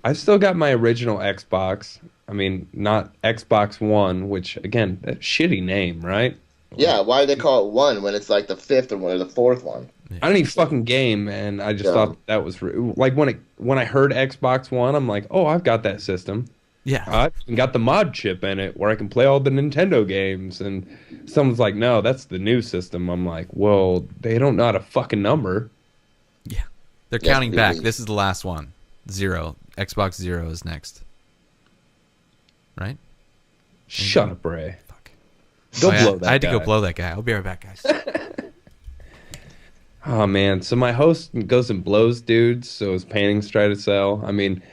I've still got my original Xbox. I mean, not Xbox One, which, again, that shitty name, right? Yeah, why do they call it one when it's like the fifth or the fourth one? I don't need fucking game, and I just Yeah. thought that was like when I heard Xbox One, I'm like, oh, I've got that system. Yeah. I've even got the mod chip in it where I can play all the Nintendo games. And someone's like, no, that's the new system. I'm like, well, they don't know how to fucking number. Yeah. They're Yeah, counting back. really. This is the last one. 0. Xbox 0 is next. Right? Shut up, Ray. Fuck. Go Oh, yeah. blow that I had to go guy. blow that guy. I'll be right back, guys. Oh man, so my host goes and blows dudes, so his paintings try to sell. I mean,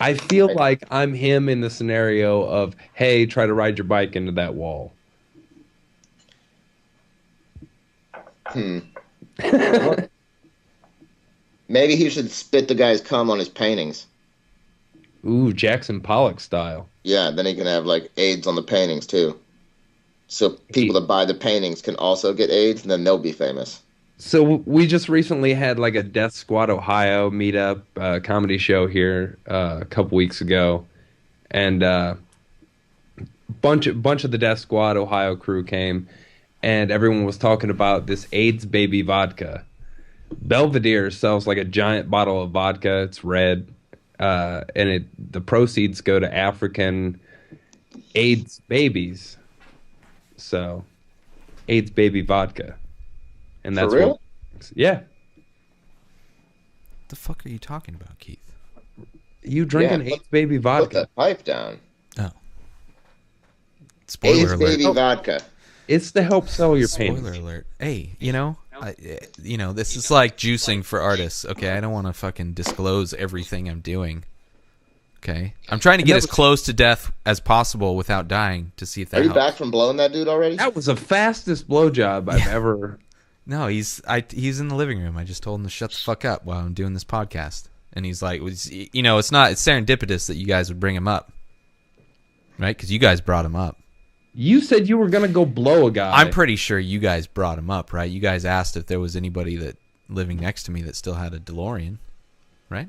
I feel like I'm him in the scenario of, hey, try to ride your bike into that wall. Maybe he should spit the guy's cum on his paintings. Ooh, Jackson Pollock style. Yeah, then he can have like AIDS on the paintings too. So people that buy the paintings can also get AIDS, and then they'll be famous. So we just recently had like a Death Squad Ohio meetup comedy show here a couple weeks ago, and bunch of the Death Squad Ohio crew came, and everyone was talking about this AIDS baby vodka. Belvedere sells like a giant bottle of vodka. It's red, and the proceeds go to African AIDS babies. So, AIDS baby vodka. And that's For real? yeah. The fuck are you talking about, Keith? You drinking Yeah, Ace Baby Put vodka? the pipe down. Oh. Spoiler Ace alert. Baby vodka. It's to help sell your Spoiler paintings. alert. Hey, this is like juicing for artists. Okay, I don't want to fucking disclose everything I'm doing. Okay, I'm trying to get as close to death as possible without dying to see if that Are you helps. back from blowing that dude already? That was the fastest blowjob I've ever. No, he's in the living room. I just told him to shut the fuck up while I'm doing this podcast, and he's like, it's serendipitous that you guys would bring him up, right? Because you guys brought him up. You said you were gonna go blow a guy. I'm pretty sure you guys brought him up, right? You guys asked if there was anybody that living next to me that still had a DeLorean, right?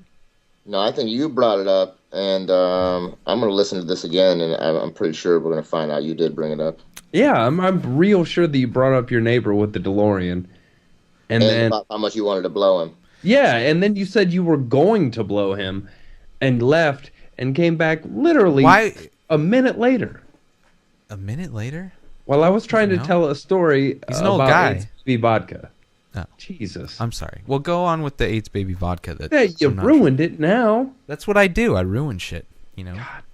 No, I think you brought it up, and I'm going to listen to this again, and I'm pretty sure we're going to find out you did bring it up. Yeah, I'm real sure that you brought up your neighbor with the DeLorean, and then about how much you wanted to blow him. yeah, and then you said you were going to blow him, and left and came back literally a minute later. A minute later? While I was trying to No. tell a story He's an old about guy. Ace Baby vodka. Oh. Jesus. I'm sorry. Well, go on with the AIDS baby vodka. Yeah, you ruined it now. That's what I do. I ruin shit.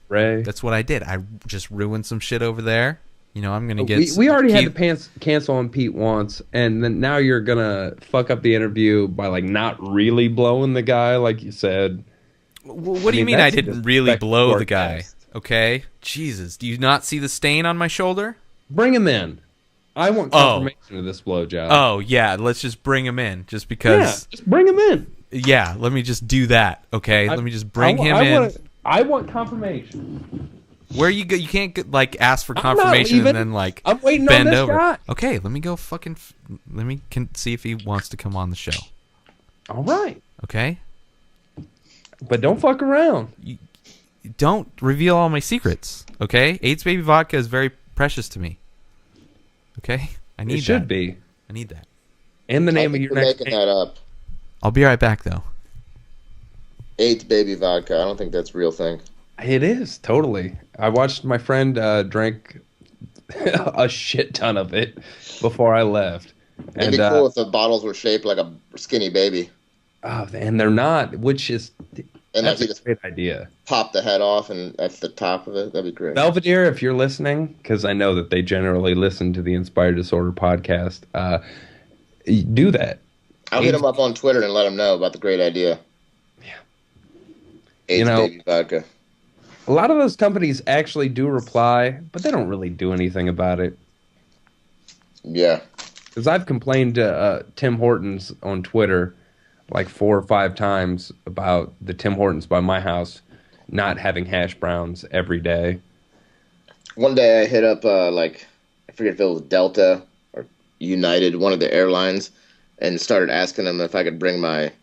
Ray. That's what I did. I just ruined some shit over there. I'm gonna get. We already had to cancel on Pete once, and then now you're gonna fuck up the interview by like not really blowing the guy like you said. What do you mean I that's a didn't really disrespect blow to our the guy? guest. Okay, Jesus, do you not see the stain on my shoulder? Bring him in. I want confirmation of this blowjob. Oh yeah, let's just bring him in, just because. Yeah, just bring him in. Yeah, let me just do that. Okay, let me just bring him in. I want confirmation. Where you go? You can't like ask for I'm not confirmation and leaving. then like I'm waiting on bend this over. guy. Okay, let me go fucking. Let me see if he wants to come on the show. All right, Okay, but don't fuck around. don't reveal all my secrets. Okay, AIDS baby vodka is very precious to me. Okay, I need It should that. be. I need that. And the I name of think your you're next. making that up. I'll be right back though. AIDS Baby vodka. I don't think that's a real thing. It is totally. I watched my friend drink a shit ton of it before I left. It'd be cool if the bottles were shaped like a skinny baby. Oh, and they're not, which is And that's like you a just great idea. pop the head off and that's the top of it. That'd be great. Belvedere, if you're listening, because I know that they generally listen to the Inspired Disorder podcast, do that. I'll hit them up on Twitter and let them know about the great idea. Yeah. AIDS Baby vodka. A lot of those companies actually do reply, but they don't really do anything about it. Yeah. Because I've complained to Tim Hortons on Twitter like 4 or 5 times about the Tim Hortons by my house not having hash browns every day. One day I hit up I forget if it was Delta or United, one of the airlines, and started asking them if I could bring my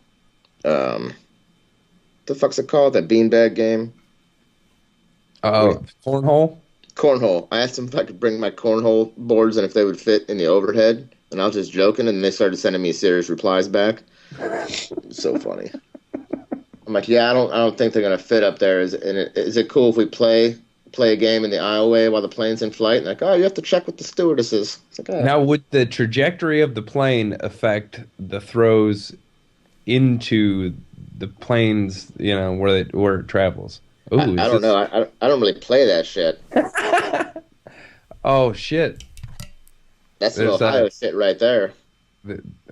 the fuck's it called? That beanbag game? Cornhole? Cornhole. I asked them if I could bring my cornhole boards and if they would fit in the overhead, and I was just joking, and they started sending me serious replies back. So funny. I'm like, yeah, I don't think they're gonna fit up there. Is it cool if we play a game in the aisleway while the plane's in flight? And like, oh, you have to check with the stewardesses. It's like, oh. Now, would the trajectory of the plane affect the throws into the planes, where it travels? Ooh, I don't know. I don't really play that shit. Oh, shit. That's some There's Ohio shit right there.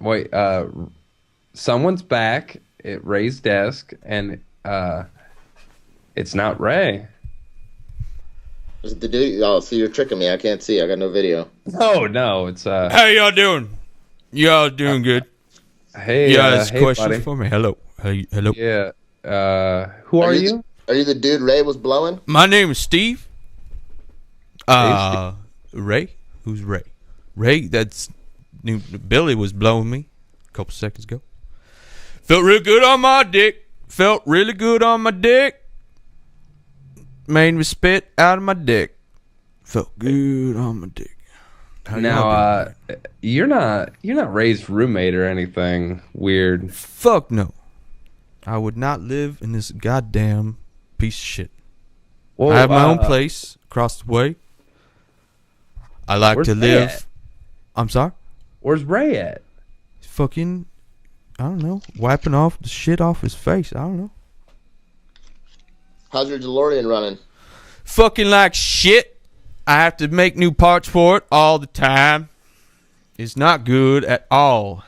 Wait, someone's back at Ray's desk, and it's not Ray. Is it the dude? Oh, see, you're tricking me. I can't see. I got no video. No, it's How y'all doing? Y'all doing good? hey, Yeah, there's hey, questions buddy. for me. Hello. Hello. Yeah, who are you? Are you the dude Ray was blowing? My name is Steve. Ray? Who's Ray? Ray, that's Billy was blowing me a couple seconds ago. Felt real good on my dick. Felt really good on my dick. Made me spit out of my dick. Felt good on my dick. How y'all Now, doing? you're not Ray's roommate or anything weird. Fuck no. I would not live in this goddamn piece of shit. Well, I have my own place across the way. I like Where's to Ray live. at? I'm sorry? Where's Ray at? Fucking I don't know, wiping off the shit off his face. I don't know. How's your DeLorean running? Fucking like shit. I have to make new parts for it all the time. It's not good at all.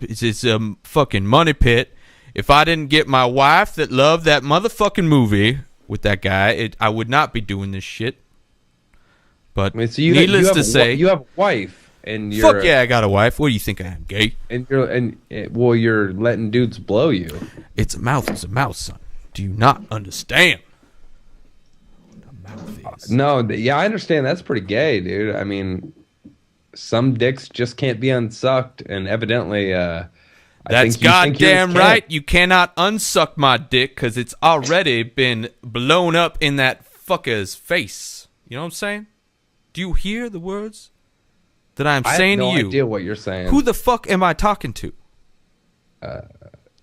It's a fucking money pit. If I didn't get my wife that loved that motherfucking movie with that guy, I would not be doing this shit. But I mean, so needless to say, you have a wife, and you're fuck yeah, I got a wife. What do you think I am, gay? and you're letting dudes blow you. It's a mouth, son. Do you not understand? A mouth is. No, yeah, I understand. That's pretty gay, dude. I mean, some dicks just can't be unsucked, and evidently, That's goddamn right. You cannot unsuck my dick because it's already been blown up in that fucker's face. You know what I'm saying? Do you hear the words that I'm saying to you? I have no idea what you're saying. Who the fuck am I talking to?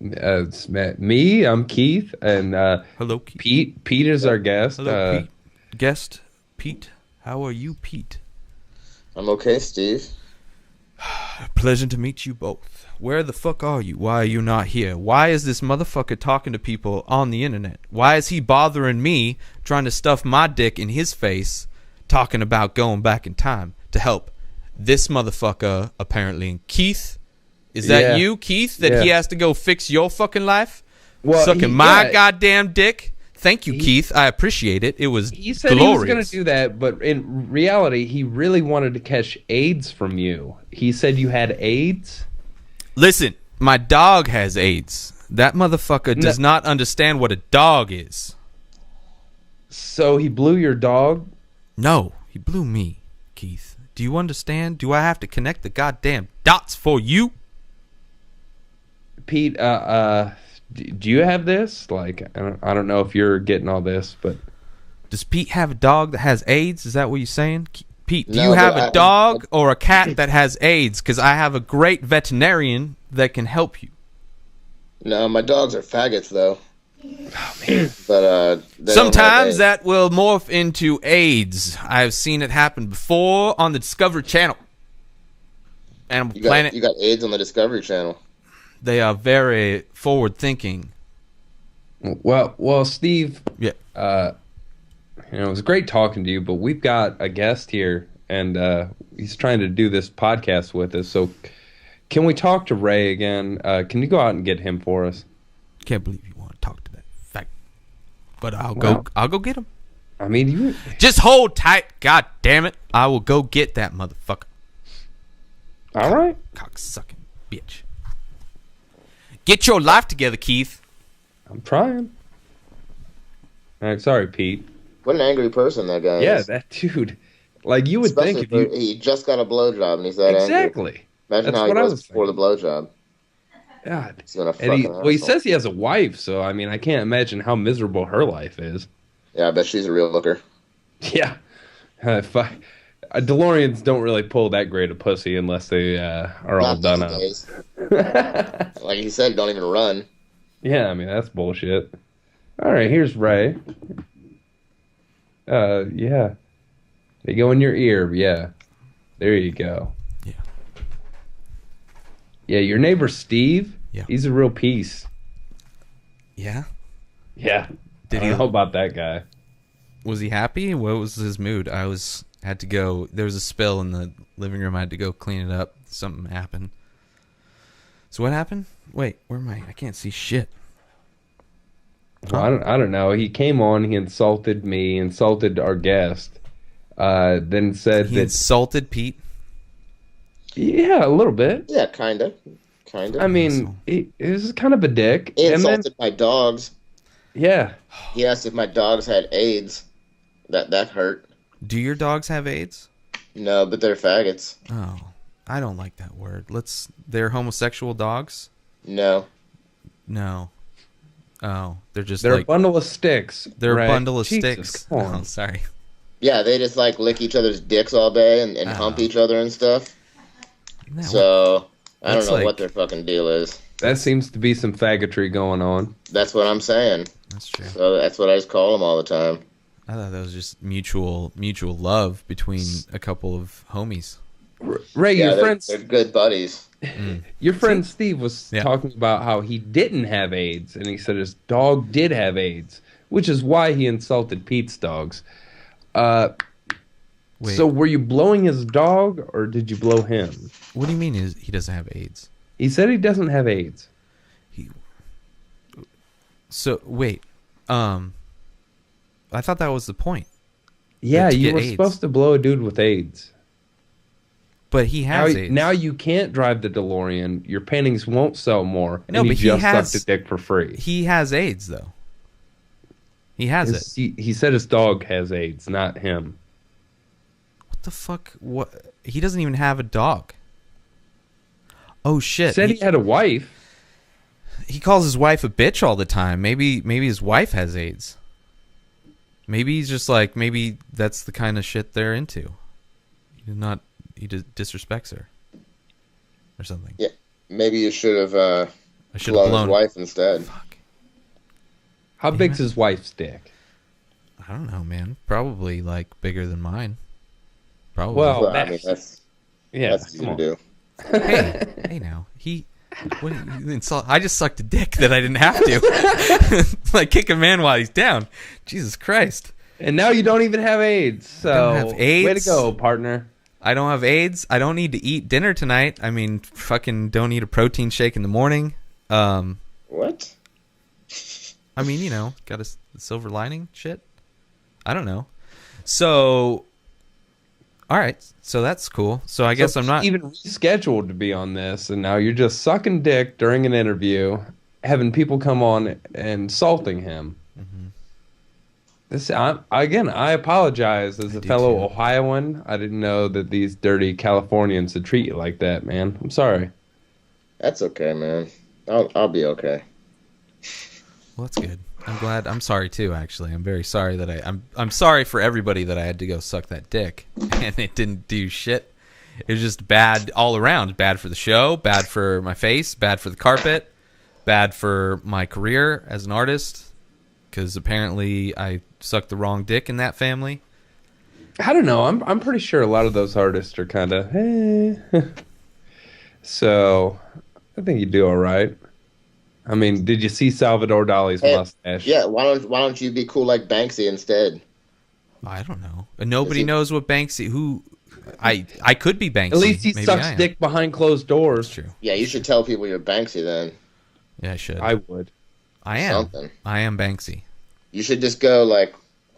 It's me. I'm Keith, and Hello, Keith. Pete. Pete is our guest. Hello, Pete. Guest, Pete. How are you, Pete? I'm okay, Steve. Pleasant to meet you both. Where the fuck are you? Why are you not here? Why is this motherfucker talking to people on the internet? Why is he bothering me, trying to stuff my dick in his face, talking about going back in time to help this motherfucker, apparently? Keith? Is that you, Keith, that he has to go fix your fucking life? Well, sucking my goddamn dick? Thank you, Keith. I appreciate it. It was He said glorious. he was going to do that, but in reality, he really wanted to catch AIDS from you. He said you had AIDS. Listen, my dog has AIDS. That motherfucker does not understand what a dog is. So he blew your dog? No, he blew me, Keith. Do you understand? Do I have to connect the goddamn dots for you? Pete, do you have this? Like, I don't know if you're getting all this, but Does Pete have a dog that has AIDS? Is that what you're saying? Pete, do No, you have but a dog or a cat that has AIDS? Because I have a great veterinarian that can help you. No, my dogs are faggots, though. oh man, But they don't Sometimes have that will morph into AIDS. I've seen it happen before on the Discovery Channel. Animal Planet. You got AIDS on the Discovery Channel. They are very forward-thinking. well, Steve, Yeah. it was great talking to you, but we've got a guest here, and he's trying to do this podcast with us. So, can we talk to Ray again? Can you go out and get him for us? Can't believe you want to talk to that fact. But I'll go get him. I mean, you. Just hold tight. God damn it. I will go get that motherfucker. All right. Cocksucking bitch. Get your life together, Keith. I'm trying. I'm sorry, Pete. What an angry person that guy Yeah, is. that dude. Like, you would Especially think if you. he just got a blowjob and he's that angry. Exactly. Imagine That's how he what I was was before the blowjob. God. He's gonna And he, fucking well, he asshole. says he has a wife, so I mean, I can't imagine how miserable her life is. Yeah, I bet she's a real looker. Yeah. DeLoreans don't really pull that great a pussy unless they are all Not done these up. days. Like he said, don't even run. Yeah, I mean, that's bullshit. All right, here's Ray. Yeah. They go in your ear, yeah. There you go. Yeah. Yeah, your neighbor Steve, Yeah. he's a real piece. Yeah? Yeah. Did I he- don't know about that guy. Was he happy? What was his mood? Had to go. There was a spill in the living room. I had to go clean it up. Something happened. So what happened? Wait, where am I? I can't see shit. Well, I don't know. He came on, he insulted me, insulted our guest, then said He that, insulted Pete. yeah, a little bit. Yeah, kinda. I mean, he was kind of a dick. He And then, insulted my dogs. yeah. He asked if my dogs had AIDS. That hurt. Do your dogs have AIDS? No, but they're faggots. Oh, I don't like that word. They're homosexual dogs? No. No. Oh, they're just They're a like bundle of sticks. they're a Ray. bundle of Jesus, sticks. come on. Oh, sorry. Yeah, they just like lick each other's dicks all day and hump each other and stuff. Isn't that what- So I don't That's know like- what their fucking deal is. That seems to be some faggotry going on. That's what I'm saying. that's true. So that's what I just call them all the time. I thought that was just mutual love between a couple of homies. Ray, Yeah, your they're, friend, they're good buddies. your friend Steve was Yeah. talking about how he didn't have AIDS, and he said his dog did have AIDS, which is why he insulted Pete's dogs. Wait, So were you blowing his dog, or did you blow him? what do you mean he doesn't have AIDS? He said he doesn't have AIDS. So wait, I thought that was the point. Yeah, to you get were AIDS. supposed to blow a dude with AIDS. But he has AIDS. Now you can't drive the DeLorean. Your paintings won't sell more. No, and but you he just has- sucked a dick for free. He has AIDS though. He has it. He said his dog has AIDS, not him. What the fuck? What? He doesn't even have a dog. Oh shit! Said he had a wife. He calls his wife a bitch all the time. Maybe his wife has AIDS. Maybe he's just like, maybe that's the kind of shit they're into. He disrespects her or something. Yeah, maybe you should have I should have blown his blown. wife instead. Fuck. How Damn big's it. his wife's dick? I don't know, man. Probably like bigger than mine. Probably. Well, Well, I mean, Yeah, that's easy come to on. do. hey now. You insult. I just sucked a dick that I didn't have to. Like kick a man while he's down. Jesus Christ. And now you don't even have AIDS. So don't have AIDS. way to go, partner. I don't have AIDS. I don't need to eat dinner tonight. I mean, fucking don't eat a protein shake in the morning. What? I mean, you know, got a silver lining shit. I don't know. So, all right. So that's cool. So I guess So I'm not. even rescheduled to be on this, and now you're just sucking dick during an interview, having people come on and insulting him. Mm-hmm. I apologize as a do fellow too. Ohioan. I didn't know that these dirty Californians would treat you like that, man. I'm sorry. That's okay, man. I'll be okay. Well, that's good. I'm glad. I'm sorry too. Actually, I'm very sorry that I'm sorry for everybody that I had to go suck that dick and it didn't do shit. It was just bad all around. Bad for the show. Bad for my face. Bad for the carpet. Bad for my career as an artist. Because apparently I sucked the wrong dick in that family. I don't know. I'm pretty sure a lot of those artists are kind of, So, I think you do all right. I mean, did you see Salvador Dali's Hey, mustache? Yeah, why don't you be cool like Banksy instead? I don't know. Nobody Is he- knows what Banksy. Who I could be Banksy. At least he Maybe sucks I am. dick behind closed doors. That's true. Yeah, you should tell people you're Banksy then. Yeah, I should. I would. I am. Something. I am Banksy. You should just go like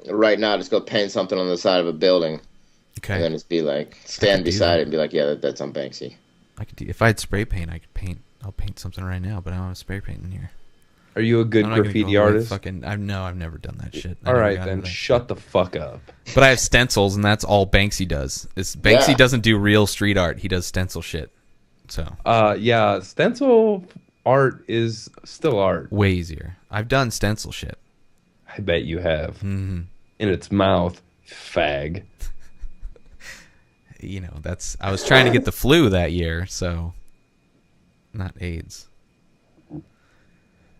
right now. Just go paint something on the side of a building, Okay. and then just be like I stand could do beside that. it and be like, yeah, that's on Banksy. I could do, if I had spray paint, I could paint. I'll paint something right now, but I don't have spray paint in here. Are you a good I'm not gonna graffiti go, like, artist? Fucking, I've never done that shit. I All never right, got then into that shut shit. the fuck up. But I have stencils, and that's all Banksy does. Banksy Yeah. doesn't do real street art. He does stencil shit. So Yeah, stencil art is still art. way easier. I've done stencil shit. I bet you have. Hmm. In its mouth, fag. You know, I was trying to get the flu that year, so not AIDS.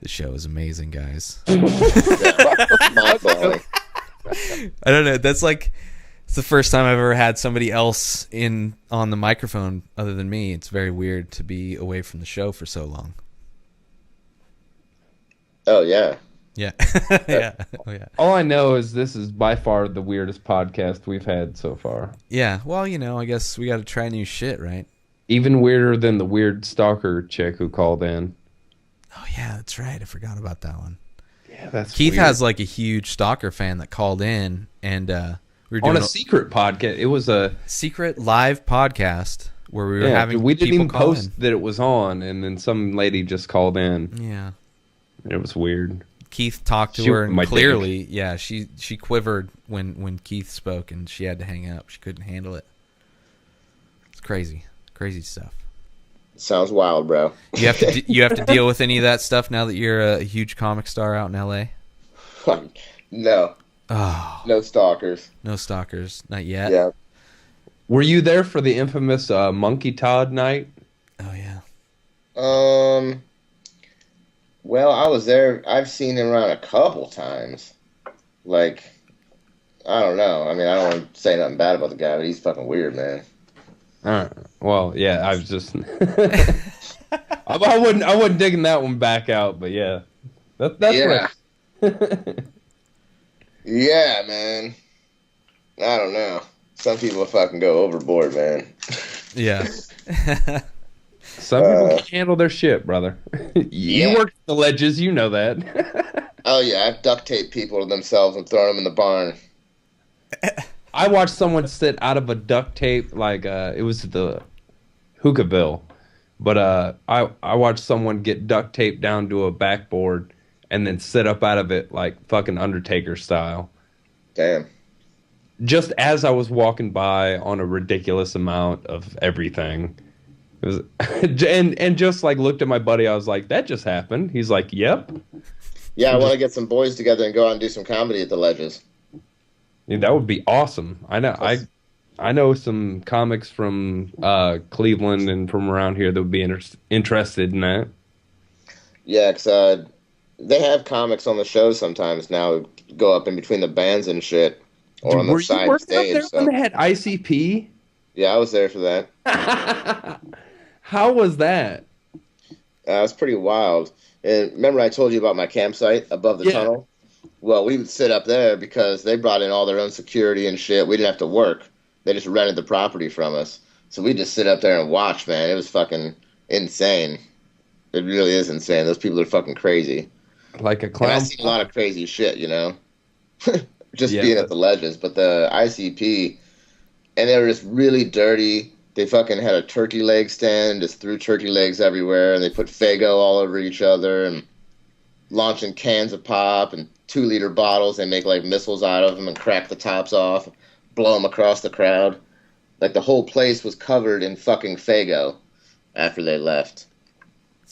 The show is amazing, guys. Mind blowing. I don't know. That's like it's the first time I've ever had somebody else on the microphone other than me. It's very weird to be away from the show for so long. Oh yeah. Yeah. Yeah. Oh, yeah. All I know is this is by far the weirdest podcast we've had so far. Yeah. Well, you know, I guess we got to try new shit, right? Even weirder than the weird stalker chick who called in. Oh, yeah. That's right. I forgot about that one. Yeah, that's Keith weird. has like a huge stalker fan that called in, and we were doing on a secret podcast. It was a secret live podcast where we were having we didn't people even call post that it was on, and then some lady just called in. in. Yeah. It was weird. Keith talked to Shoot her, and my clearly, yeah, she quivered when Keith spoke, and she had to hang up. She couldn't handle it. It's crazy stuff. Sounds wild, bro. You have to you have to deal with any of that stuff now that you're a huge comic star out in L.A. No, Oh, no stalkers. no stalkers, not yet. Yeah. Were you there for the infamous Monkey Todd night? Oh yeah. Well, I was there. I've seen him around a couple times. Like, I don't know. I mean, I don't want to say nothing bad about the guy, but he's fucking weird, man. Well, yeah, I was just I wasn't digging that one back out, but yeah. That's Yeah. right. Yeah, man. I don't know. Some people fucking go overboard, man. Yeah. Some people can't handle their shit, brother. You Yeah. work the ledges, you know that. Oh yeah, I've duct taped people to themselves and thrown them in the barn. I watched someone sit out of a duct tape, like it was the Hookahville, but I watched someone get duct taped down to a backboard and then sit up out of it like fucking Undertaker style. Damn. Just as I was walking by on a ridiculous amount of everything. It was, and just like looked at my buddy, I was like, that just happened. He's like, yep. Yeah, I want to get some boys together and go out and do some comedy at the Ledges. Dude, that would be awesome. I know some comics from Cleveland and from around here that would be interested in that. Yeah, 'cause they have comics on the show sometimes now who go up in between the bands and shit, or on the Were you side working up stage. there So. when they had ICP? Yeah, I was there for that. How was that? It was pretty wild. And remember I told you about my campsite above the Yeah. tunnel? Well, we would sit up there because they brought in all their own security and shit. We didn't have to work. They just rented the property from us. So we just sit up there and watch, man. It was fucking insane. It really is insane. Those people are fucking crazy. Like a And clown? I've seen a lot of crazy shit, you know? Just Yeah, being but- at the Ledges. But the ICP, and they were just really dirty. They fucking had a turkey leg stand, just threw turkey legs everywhere, and they put Faygo all over each other, and launching cans of pop and 2-liter bottles. They make like missiles out of them and crack the tops off, blow them across the crowd. Like the whole place was covered in fucking Faygo after they left.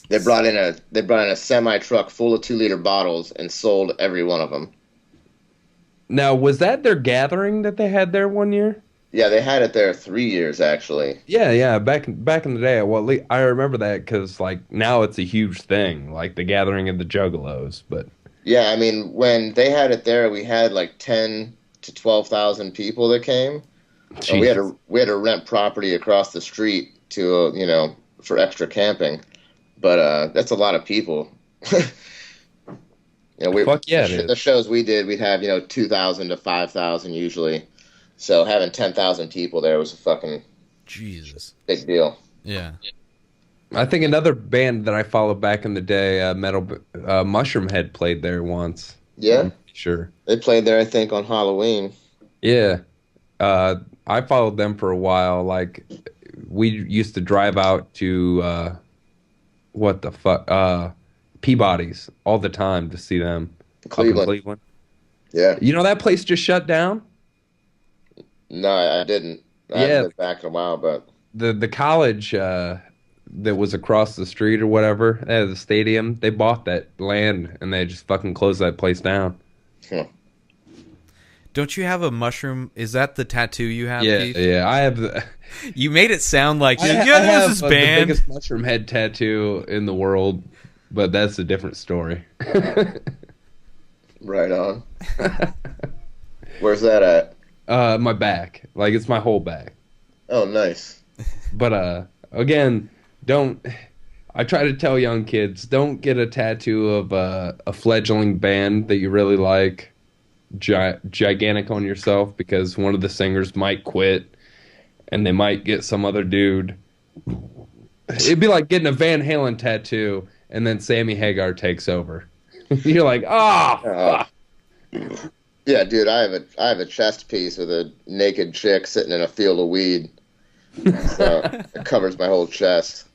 They brought in a semi truck full of 2-liter bottles and sold every one of them. Now, was that their gathering that they had there one year? Yeah, they had it there 3 years actually. Yeah. Back in the day, well, I remember that because like now it's a huge thing, like the gathering of the Juggalos. But Yeah, I mean when they had it there, we had like 10 to 12,000 people that came. And we had to rent property across the street to for extra camping, but that's a lot of people. Fuck yeah, it is. The shows we did, we'd have 2,000 to 5,000 usually. So having 10,000 people there was a fucking Jesus. big deal. Yeah. I think another band that I followed back in the day, Mushroom Head, played there once. Yeah, I'm sure. they played there I think on Halloween. Yeah. I followed them for a while. Like, we used to drive out to, what the fuck, Peabody's all the time to see them. Up in Cleveland. Cleveland. Yeah, You know that place just shut down? no, I didn't. I Yeah. haven't been back in a while, but The college that was across the street or whatever, the stadium, they bought that land and they just fucking closed that place down. Don't you have a mushroom? Is that the tattoo you have, Yeah, Keith? yeah. I have the. You made it sound like, I yeah, have there's this the band. biggest mushroom head tattoo in the world, but that's a different story. right on. Where's that at? My back, like it's my whole back. Oh, nice. But again, don't. I try to tell young kids, don't get a tattoo of a fledgling band that you really like, gigantic on yourself, because one of the singers might quit, and they might get some other dude. It'd be like getting a Van Halen tattoo, and then Sammy Hagar takes over. You're like, fuck. Yeah, dude, I have a chest piece with a naked chick sitting in a field of weed. So it covers my whole chest.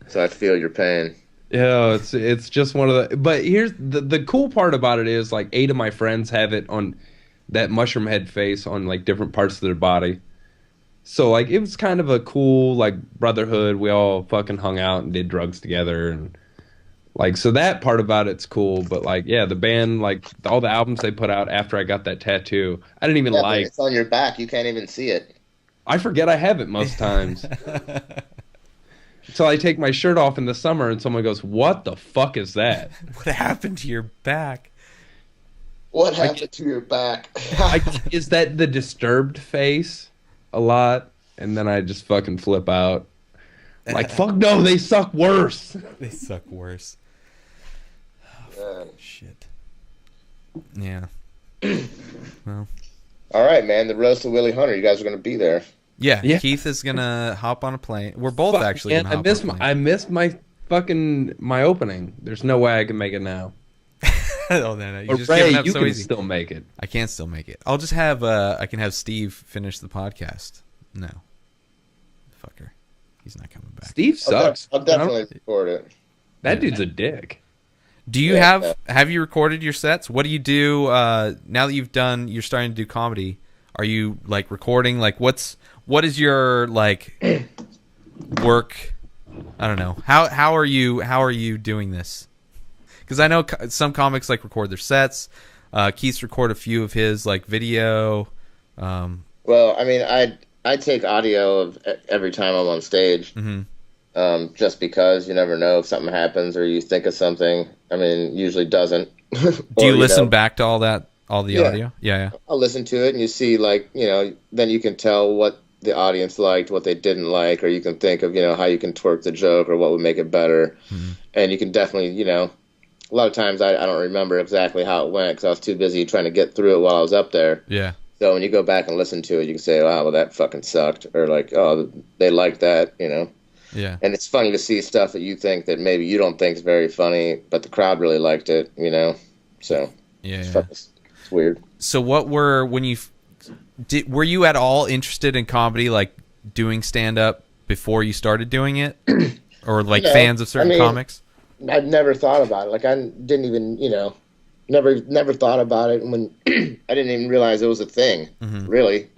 So I feel your pain. Yeah, it's just one of the. But here's the cool part about it is like 8 of my friends have it on that mushroom head face on like different parts of their body. So like it was kind of a cool like brotherhood. We all fucking hung out and did drugs together and like so that part about it's cool. But like yeah, the band like all the albums they put out after I got that tattoo, I didn't even Yeah, but like. it's on your back. You can't even see it. I forget I have it most times. Until I take my shirt off in the summer and someone goes, "What the fuck is that?" What happened to your back? What happened to your back? Is that the Disturbed face? A lot, and then I just fucking flip out. Like, fuck no, they suck worse. They suck worse. Uh, Shit. Yeah. Well. all right, man. The roast of Willie Hunter. You guys are gonna be there. Yeah, Yeah. Keith is gonna hop on a plane. We're both Fuck, actually man, gonna hop on a plane. I missed my fucking my opening. There's no way I can make it now. Oh, no, you Or just Ray, giving up you so can easy. still make it. I can't still make it. I'll just have I can have Steve finish the podcast. No, fucker, he's not coming back. Steve sucks. I'll definitely record it. That dude's a dick. Do you Yeah. have you recorded your sets? What do you do now that you're starting to do comedy? Are you like recording? Like what is your like work? I don't know. How are you doing this? Because I know some comics like record their sets. Keith's record a few of his like video. Well, I mean, I take audio of every time I'm on stage, just because you never know if something happens or you think of something. I mean, usually doesn't. Do you listen back to all the audio? Yeah. I'll listen to it, and you see, like, then you can tell what the audience liked, what they didn't like, or you can think of, how you can twerk the joke or what would make it better. And you can definitely, a lot of times I don't remember exactly how it went because I was too busy trying to get through it while I was up there. Yeah. So when you go back and listen to it, you can say, wow, well, that fucking sucked. Or like, oh, they liked that, Yeah. And it's funny to see stuff that you think that maybe you don't think is very funny, but the crowd really liked it, So Yeah. it's weird. So what were were you at all interested in comedy, like doing stand up before you started doing it, or like fans of certain comics? I've never thought about it. Like I didn't even, never thought about it. And when I didn't even realize it was a thing, really,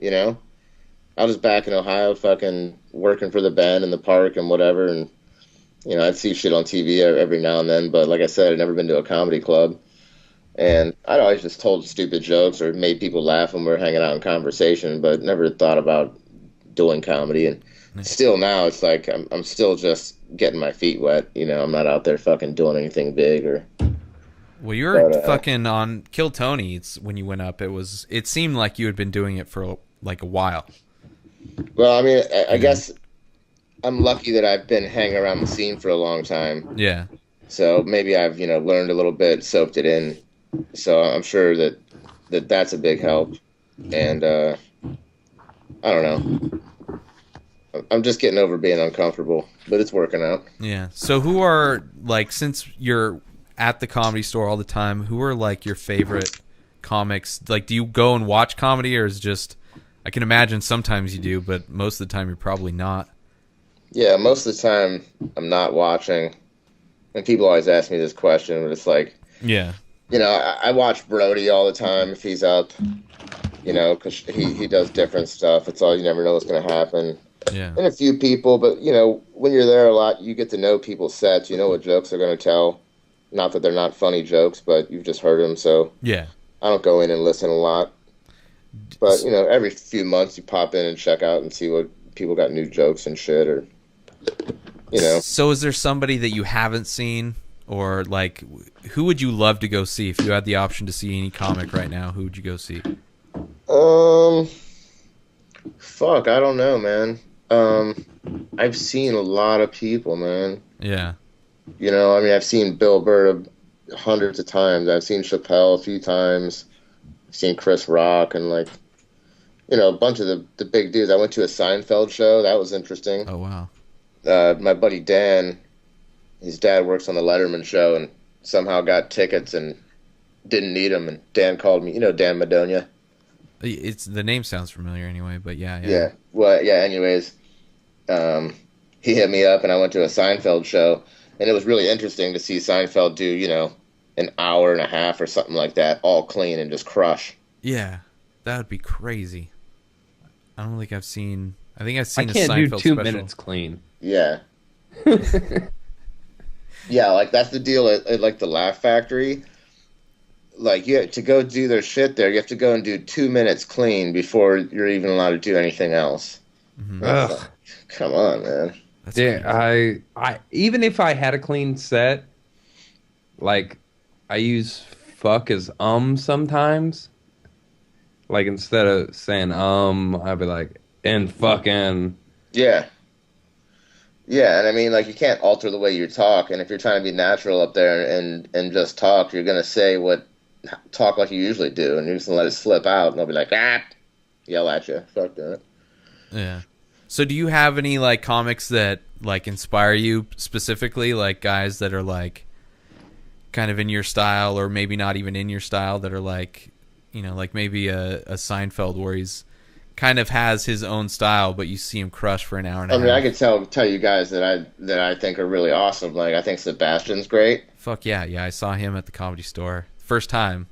I was back in Ohio, fucking working for the band in the park and whatever. And, I'd see shit on TV every now and then. But like I said, I'd never been to a comedy club. And I'd always just told stupid jokes or made people laugh when we were hanging out in conversation, but never thought about doing comedy. And still now, it's like I'm still just getting my feet wet. I'm not out there fucking doing anything big or. Well, you were fucking on Kill Tony. When you went up, it seemed like you had been doing it for like a while. Well, I mean, I guess I'm lucky that I've been hanging around the scene for a long time. Yeah. So maybe I've learned a little bit, soaked it in. So I'm sure that's a big help. And I don't know. I'm just getting over being uncomfortable, but it's working out. Yeah. So who are, like, since you're at the Comedy Store all the time, who are like your favorite comics? Like, do you go and watch comedy, or is it just, I can imagine sometimes you do, but most of the time you're probably not. Yeah, most of the time I'm not watching. And people always ask me this question, but it's like, Yeah. I watch Brody all the time if he's up, because he does different stuff. It's all, you never know what's going to happen. Yeah. And a few people, but, when you're there a lot, you get to know people's sets. You know what jokes they're going to tell. Not that they're not funny jokes, but you've just heard them, so Yeah. I I don't go in and listen a lot. But, every few months you pop in and check out and see what people got new jokes and shit, or, So is there somebody that you haven't seen, or like, who would you love to go see if you had the option to see any comic right now? Who would you go see? Fuck, I don't know, man. I've seen a lot of people, man. Yeah. I mean, I've seen Bill Burr hundreds of times. I've seen Chappelle a few times. I've seen Chris Rock and, like, a bunch of the big dudes. I went to a Seinfeld show. That was interesting. Oh, wow. My buddy Dan, his dad works on the Letterman show and somehow got tickets and didn't need them. And Dan called me. Dan Madonia? The name sounds familiar anyway, but yeah. Yeah. Well, yeah, anyways, he hit me up and I went to a Seinfeld show. And it was really interesting to see Seinfeld do, an hour and a half or something like that, all clean and just crush. Yeah, that would be crazy. I don't think I've seen. I think I've seen I a can't Seinfeld do 2 special. minutes clean. Yeah. Yeah, like that's the deal at like the Laugh Factory. Like, to go do their shit there, you have to go and do 2 minutes clean before you're even allowed to do anything else. Ugh. Come on, man. That's Yeah, crazy. I even if I had a clean set, like I use fuck as sometimes. Like instead of saying I'd be like and fucking Yeah. Yeah, and I mean, like, you can't alter the way you talk, and if you're trying to be natural up there and just talk, you're gonna say talk like you usually do, and you're just gonna let it slip out, and they'll be like, yell at you. Fuck that. Yeah. So do you have any like comics that like inspire you specifically, like guys that are like kind of in your style or maybe not even in your style that are like, you know, like maybe a Seinfeld where he's kind of has his own style, but you see him crush for an hour and a I half. mean, I could tell you guys that I think are really awesome. Like, I think Sebastian's great. Fuck yeah. I saw him at the Comedy Store. First time.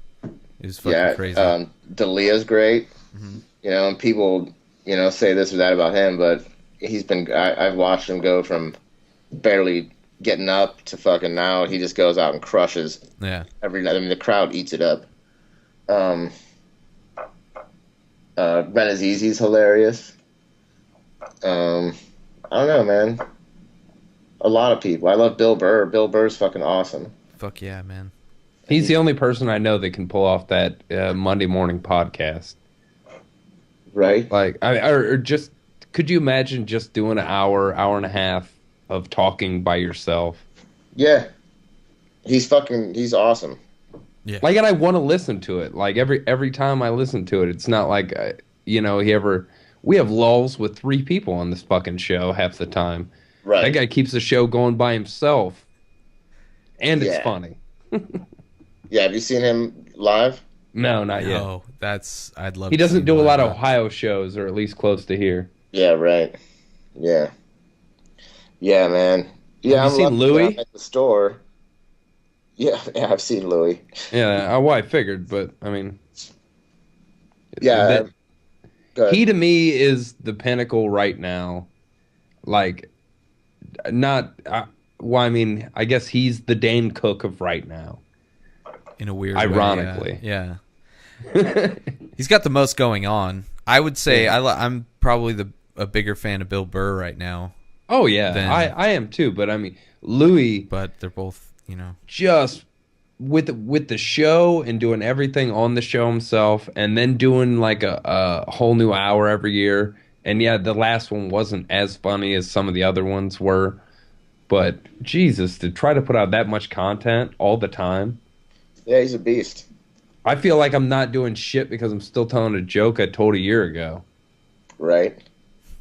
It was fucking crazy. D'Elia's great. Mm-hmm. You know, and people, you know, say this or that about him, but I've watched him go from barely getting up to fucking now. He just goes out and crushes. Yeah. Every night. I mean, the crowd eats it up. Benazizi's hilarious. I don't know, man. A lot of people. I love Bill Burr. Bill Burr's fucking awesome. Fuck yeah, man. He's the only person I know that can pull off that Monday morning podcast. Right? Like, or just, could you imagine just doing an hour and a half of talking by yourself? Yeah. He's awesome. Yeah. Like, and I want to listen to it. Like, every time I listen to it, it's not like, we have lulls with 3 people on this fucking show half the time. Right. That guy keeps the show going by himself. And it's funny. Yeah, have you seen him live? No, not yet. No, I'd love He to doesn't see do a him lot of live. Ohio shows, or at least close to here. Yeah, right. Yeah. Yeah, man. Yeah, Have you seen Louis? I'm at the store. Yeah, I've seen Louis. Yeah, well, I figured, but I mean, Yeah. he to me is the pinnacle right now. Like, not. Well, I mean, I guess he's the Dane Cook of right now. In a weird Ironically. way. Yeah. He's got the most going on. I would say I'm probably a bigger fan of Bill Burr right now. Oh yeah, I am too. But I mean, Louis. But they're both, you know, just with the show and doing everything on the show himself, and then doing like a whole new hour every year. And yeah, the last one wasn't as funny as some of the other ones were, but Jesus, to try to put out that much content all the time. Yeah, he's a beast. I feel like I'm not doing shit because I'm still telling a joke I told a year ago. Right.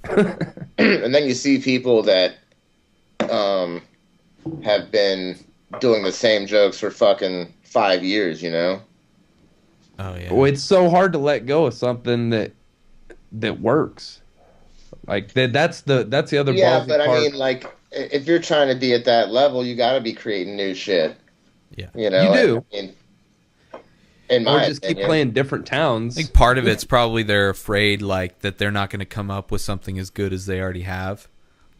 And then you see people that have been doing the same jokes for fucking 5 years, you know? oh yeah. Well, it's so hard to let go of something that works. Like that's the other Yeah, ballsy but part. I mean, like, if you're trying to be at that level, you got to be creating new shit. Yeah. You know? You do. I mean, in or my just keep opinion. playing different towns. I think part of it's probably they're afraid like that they're not going to come up with something as good as they already have.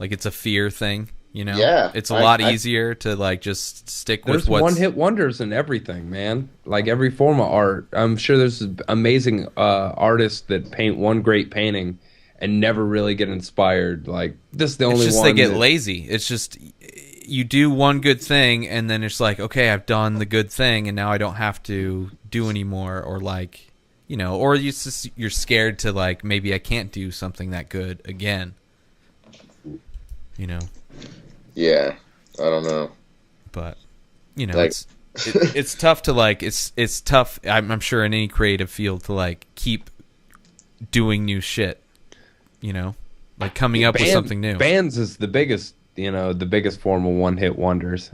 Like it's a fear thing, you know? Yeah, It's a lot easier to like just stick There's with what's one-hit wonders in everything, man. Like every form of art. I'm sure there's amazing artists that paint one great painting and never really get inspired. Like this is the only it's just one. they get that- lazy. It's just you do one good thing and then it's like, okay, I've done the good thing and now I don't have to do anymore, or like, you know, or you're scared to like maybe I can't do something that good again. You know. Yeah, I don't know. But you know, Like- it's tough to like it's tough. I'm sure in any creative field to like keep doing new shit. You know, like coming up with something new. Bands is the biggest form of one-hit wonders.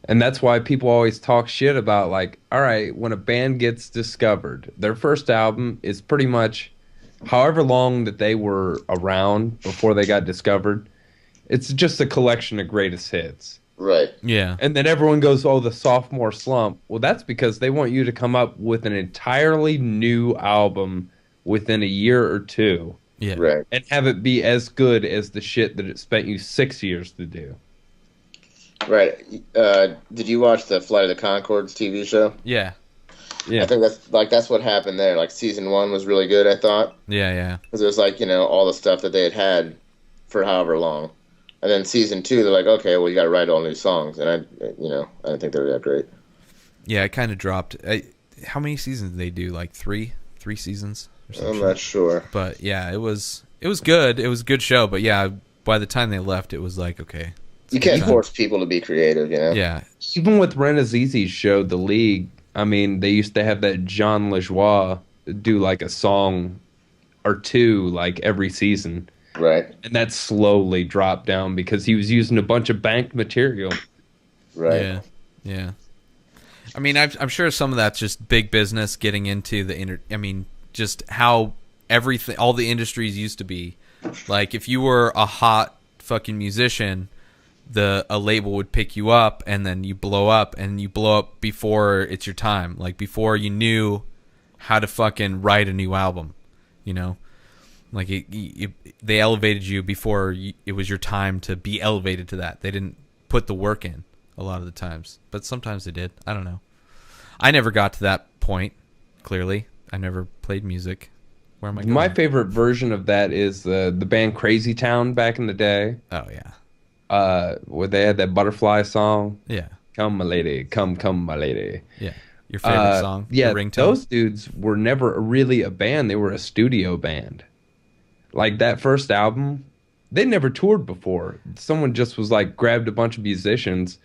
And that's why people always talk shit about like, all right, when a band gets discovered, their first album is pretty much however long that they were around before they got discovered. It's just a collection of greatest hits. Right. Yeah, And then everyone goes, oh, the sophomore slump. Well, that's because they want you to come up with an entirely new album within a year or two yeah, Right. and have it be as good as the shit that it spent you 6 years to do. Right. Did you watch the Flight of the Conchords TV show? yeah, Yeah. I think that's what happened there. Like season 1 was really good, I thought, yeah. because it was like, you know, all the stuff that they had for however long, and then season 2 they're like, okay, well you got to write all new songs, and I didn't think they were that great. Yeah, it kind of dropped. How many seasons did they do? Like three seasons or some I'm shit. not sure. But yeah, it was good. It was a good show. But yeah, by the time they left, it was like, okay, You can't force people to be creative, you know? yeah, Even with Renazizi's show, The League, I mean, they used to have that Jean Lajoie do like a song or two like every season. Right. And that slowly dropped down because he was using a bunch of banked material. Right. yeah, yeah. I mean, I'm sure some of that's just big business getting into the I mean, just how everything, all the industries used to be. Like, if you were a hot fucking musician, a label would pick you up, and then you blow up, and you blow up before it's your time. Like, before you knew how to fucking write a new album, you know? Like, they elevated you before it was your time to be elevated to that. They didn't put the work in a lot of the times, but sometimes they did. I don't know. I never got to that point, clearly. I never played music. Where am I going? My favorite version of that is the band Crazy Town back in the day. Oh, yeah. Where they had that butterfly song. Yeah. Come, my lady. Come, my lady. Yeah. Your favorite song? Yeah, Your ringtone? those dudes were never really a band. They were a studio band. Like, that first album, they never toured before. Someone just was like, grabbed a bunch of musicians.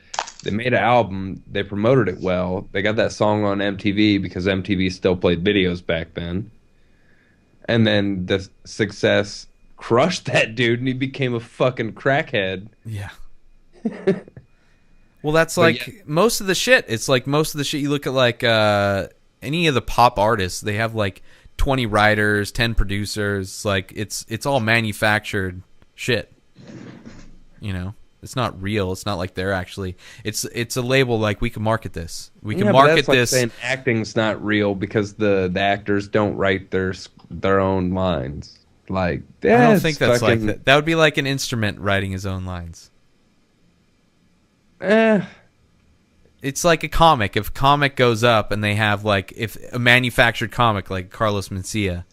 They made an album. They promoted it well. They got that song on MTV because MTV still played videos back then. And then the success crushed that dude, and he became a fucking crackhead. Yeah. Well, that's like most of the shit. It's like most of the shit you look at, like any of the pop artists, they have like 20 writers, 10 producers. Like it's all manufactured shit. You know, it's not real. It's not like they're actually. It's a label. Like, we can market this. We can market that's like this. saying acting's not real because the actors don't write their own lines. Like, I don't think that's like that. That would be like an instrument writing his own lines. It's like a comic. If a comic goes up and they have, like, if a manufactured comic like Carlos Mencia,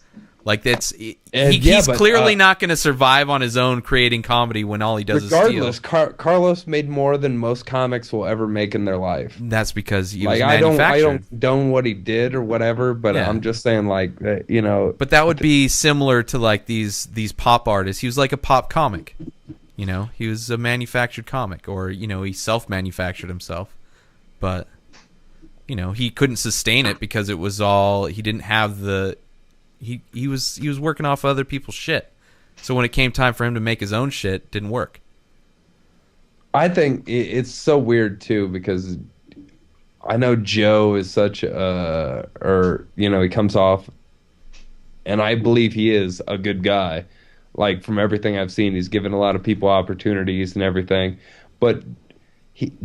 like, he's clearly not going to survive on his own creating comedy when all he does is steal. Regardless, Carlos made more than most comics will ever make in their life. That's because he was I manufactured. don't condone what he did or whatever, but Yeah. I'm just saying, like, you know. But that would be similar to, like, these pop artists. He was like a pop comic. You know, he was a manufactured comic, or, you know, he self-manufactured himself. But, you know, he couldn't sustain it because it was all, he didn't have the, he was working off other people's shit. So when it came time for him to make his own shit, it didn't work. I think it's so weird too because I know Joe is such he comes off, and I believe he is a good guy. Like, from everything I've seen, he's given a lot of people opportunities and everything. But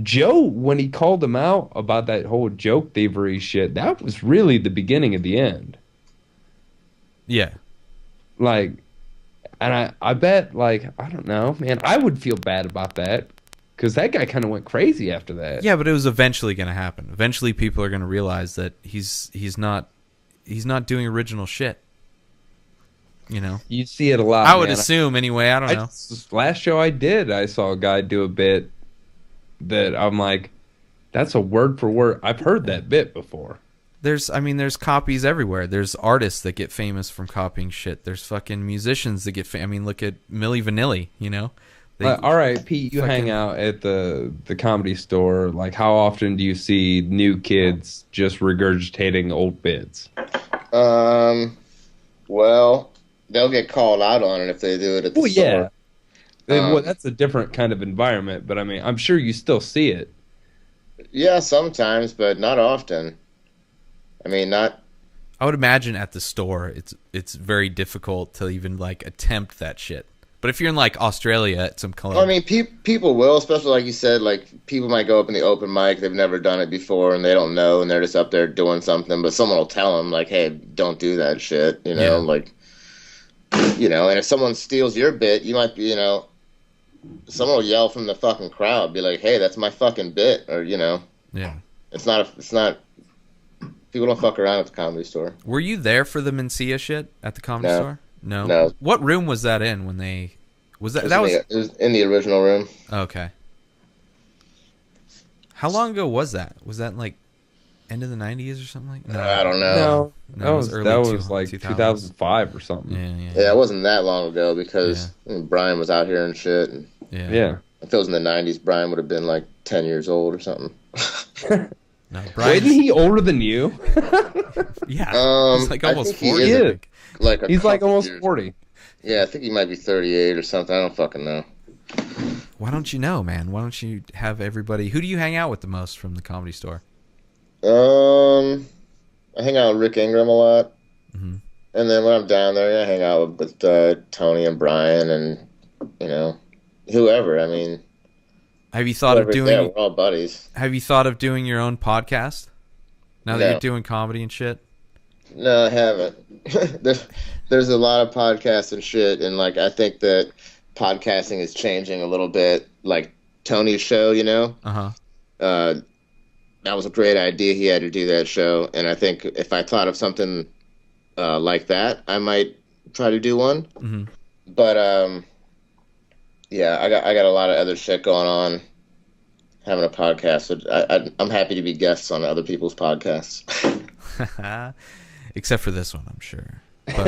Joe, when he called him out about that whole joke thievery shit, that was really the beginning of the end. Yeah. Like, and I bet, like, I don't know, man, I would feel bad about that because that guy kind of went crazy after that. Yeah, but it was eventually going to happen. Eventually people are going to realize that he's not doing original shit. You know? You see it a lot, I would man. assume anyway. I don't know. Last show I did, I saw a guy do a bit that I'm like, that's a word for word. I've heard that bit before. There's copies everywhere. There's artists that get famous from copying shit. There's fucking musicians that get I mean, look at Milli Vanilli, you know? All right, Pete, you hang out at the Comedy Store. Like, how often do you see new kids just regurgitating old bits? Well, they'll get called out on it if they do it at the store. Well, that's a different kind of environment, but I mean, I'm sure you still see it. Yeah, sometimes, but not often. I mean, not. I would imagine at the store, it's very difficult to even, like, attempt that shit. But if you're in, like, Australia at some club, I mean, people will, especially like you said, like, people might go up in the open mic, they've never done it before, and they don't know, and they're just up there doing something, but someone will tell them, like, hey, don't do that shit, you know, Yeah. like, you know, and if someone steals your bit, you might be, you know, someone will yell from the fucking crowd, be like, hey, that's my fucking bit, or, you know, yeah. it's not, people don't fuck around at the Comedy Store. Were you there for the Mencia shit at the Comedy No. Store? No. No. What room was that in when they? Was that It was in the original room. Okay. How long ago was that? Was that like end of the 90s or something like that? No, I don't know. No, it that was early like 2000s. 2005 or something. Yeah, it wasn't that long ago because Brian was out here and shit. And Yeah. if it was in the 90s, Brian would have been like 10 years old or something. No, Wasn't he older than you? Yeah, he's like I almost think he 40. is. I think. Like He's like couple almost years. 40. Yeah, I think he might be 38 or something. I don't fucking know. Why don't you know, man? Why don't you have everybody? Who do you hang out with the most from the Comedy Store? I hang out with Rick Ingram a lot. Mm-hmm. And then when I'm down there, I hang out with Tony and Brian and, whoever. I mean, Have you thought of whoever's doing? there, we're all buddies. Have you thought of doing your own podcast? Now that No. you're doing comedy and shit. No, I haven't. There's a lot of podcasts and shit, and like I think that podcasting is changing a little bit. Like Tony's show, Uh-huh. That was a great idea. He had to do that show, and I think if I thought of something like that, I might try to do one. Mm-hmm. But yeah, I got a lot of other shit going on. Having a podcast, so I'm happy to be guests on other people's podcasts. Except for this one, I'm sure. But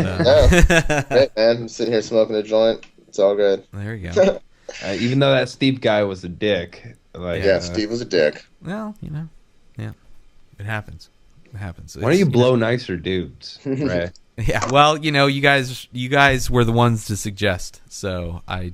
Hey, man, I'm sitting here smoking a joint. It's all good. there you go. Even though that Steve guy was a dick. Like, Yeah, Steve was a dick. Well, yeah, it happens. It happens. Why don't you blow nicer dudes, Ray? Yeah, well, you guys were the ones to suggest, so I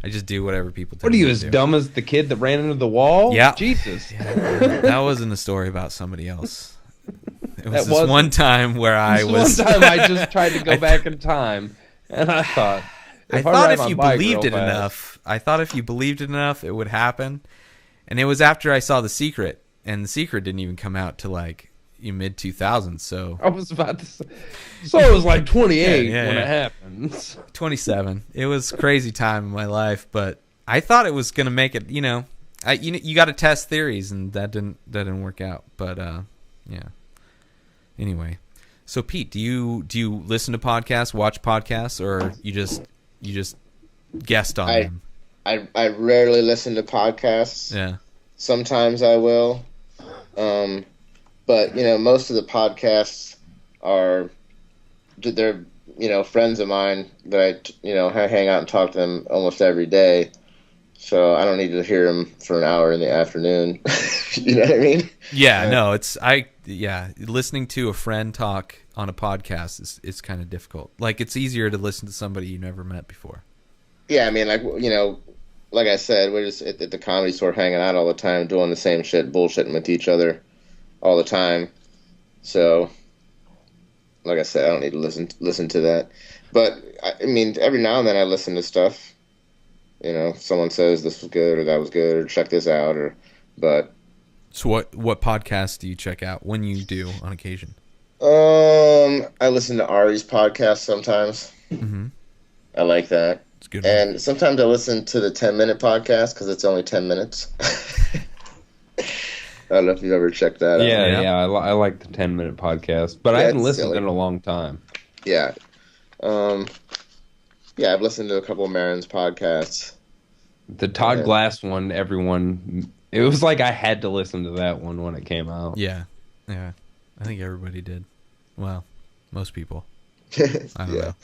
just do whatever people tell What are me you, to as do. dumb as the kid that ran into the wall? Yeah. Jesus. Yeah, that wasn't a story about somebody else. It was That this wasn't. one time where I was. One time I just tried to go back in time, and I thought, I thought if you believed it enough, it would happen. And it was after I saw The Secret, and The Secret didn't even come out till like mid 2000s. So I was about to say. So it was like 28 Yeah, when yeah. it happened. 27. It was a crazy time in my life, but I thought it was gonna make it. You got to test theories, and that didn't work out. But yeah. Anyway, so Pete, do you listen to podcasts, watch podcasts, or you just guessed on them? I rarely listen to podcasts. Yeah. Sometimes I will. But, most of the podcasts they're, friends of mine that I hang out and talk to them almost every day. So I don't need to hear them for an hour in the afternoon. You know what I mean? Yeah, no, listening to a friend talk on a podcast is kind of difficult. Like, it's easier to listen to somebody you never met before. Yeah, I mean, like I said, we're just at the Comedy Store hanging out all the time, doing the same shit, bullshitting with each other all the time. So, like I said, I don't need to listen to that. But, I mean, every now and then I listen to stuff. Someone says this was good or that was good or check this out but So what podcasts do you check out when you do on occasion? I listen to Ari's podcast sometimes. Mm-hmm. I like that. It's a good. And sometimes I listen to the 10-minute podcast because it's only 10 minutes. I don't know if you've ever checked that out. Yeah, I like the 10-minute podcast, but I Yeah, haven't it's listened silly. in a long time. Yeah. Yeah, I've listened to a couple of Marin's podcasts. The Todd Yeah. Glass one, it was like I had to listen to that one when it came out. Yeah. I think everybody did. Well, most people. I don't know.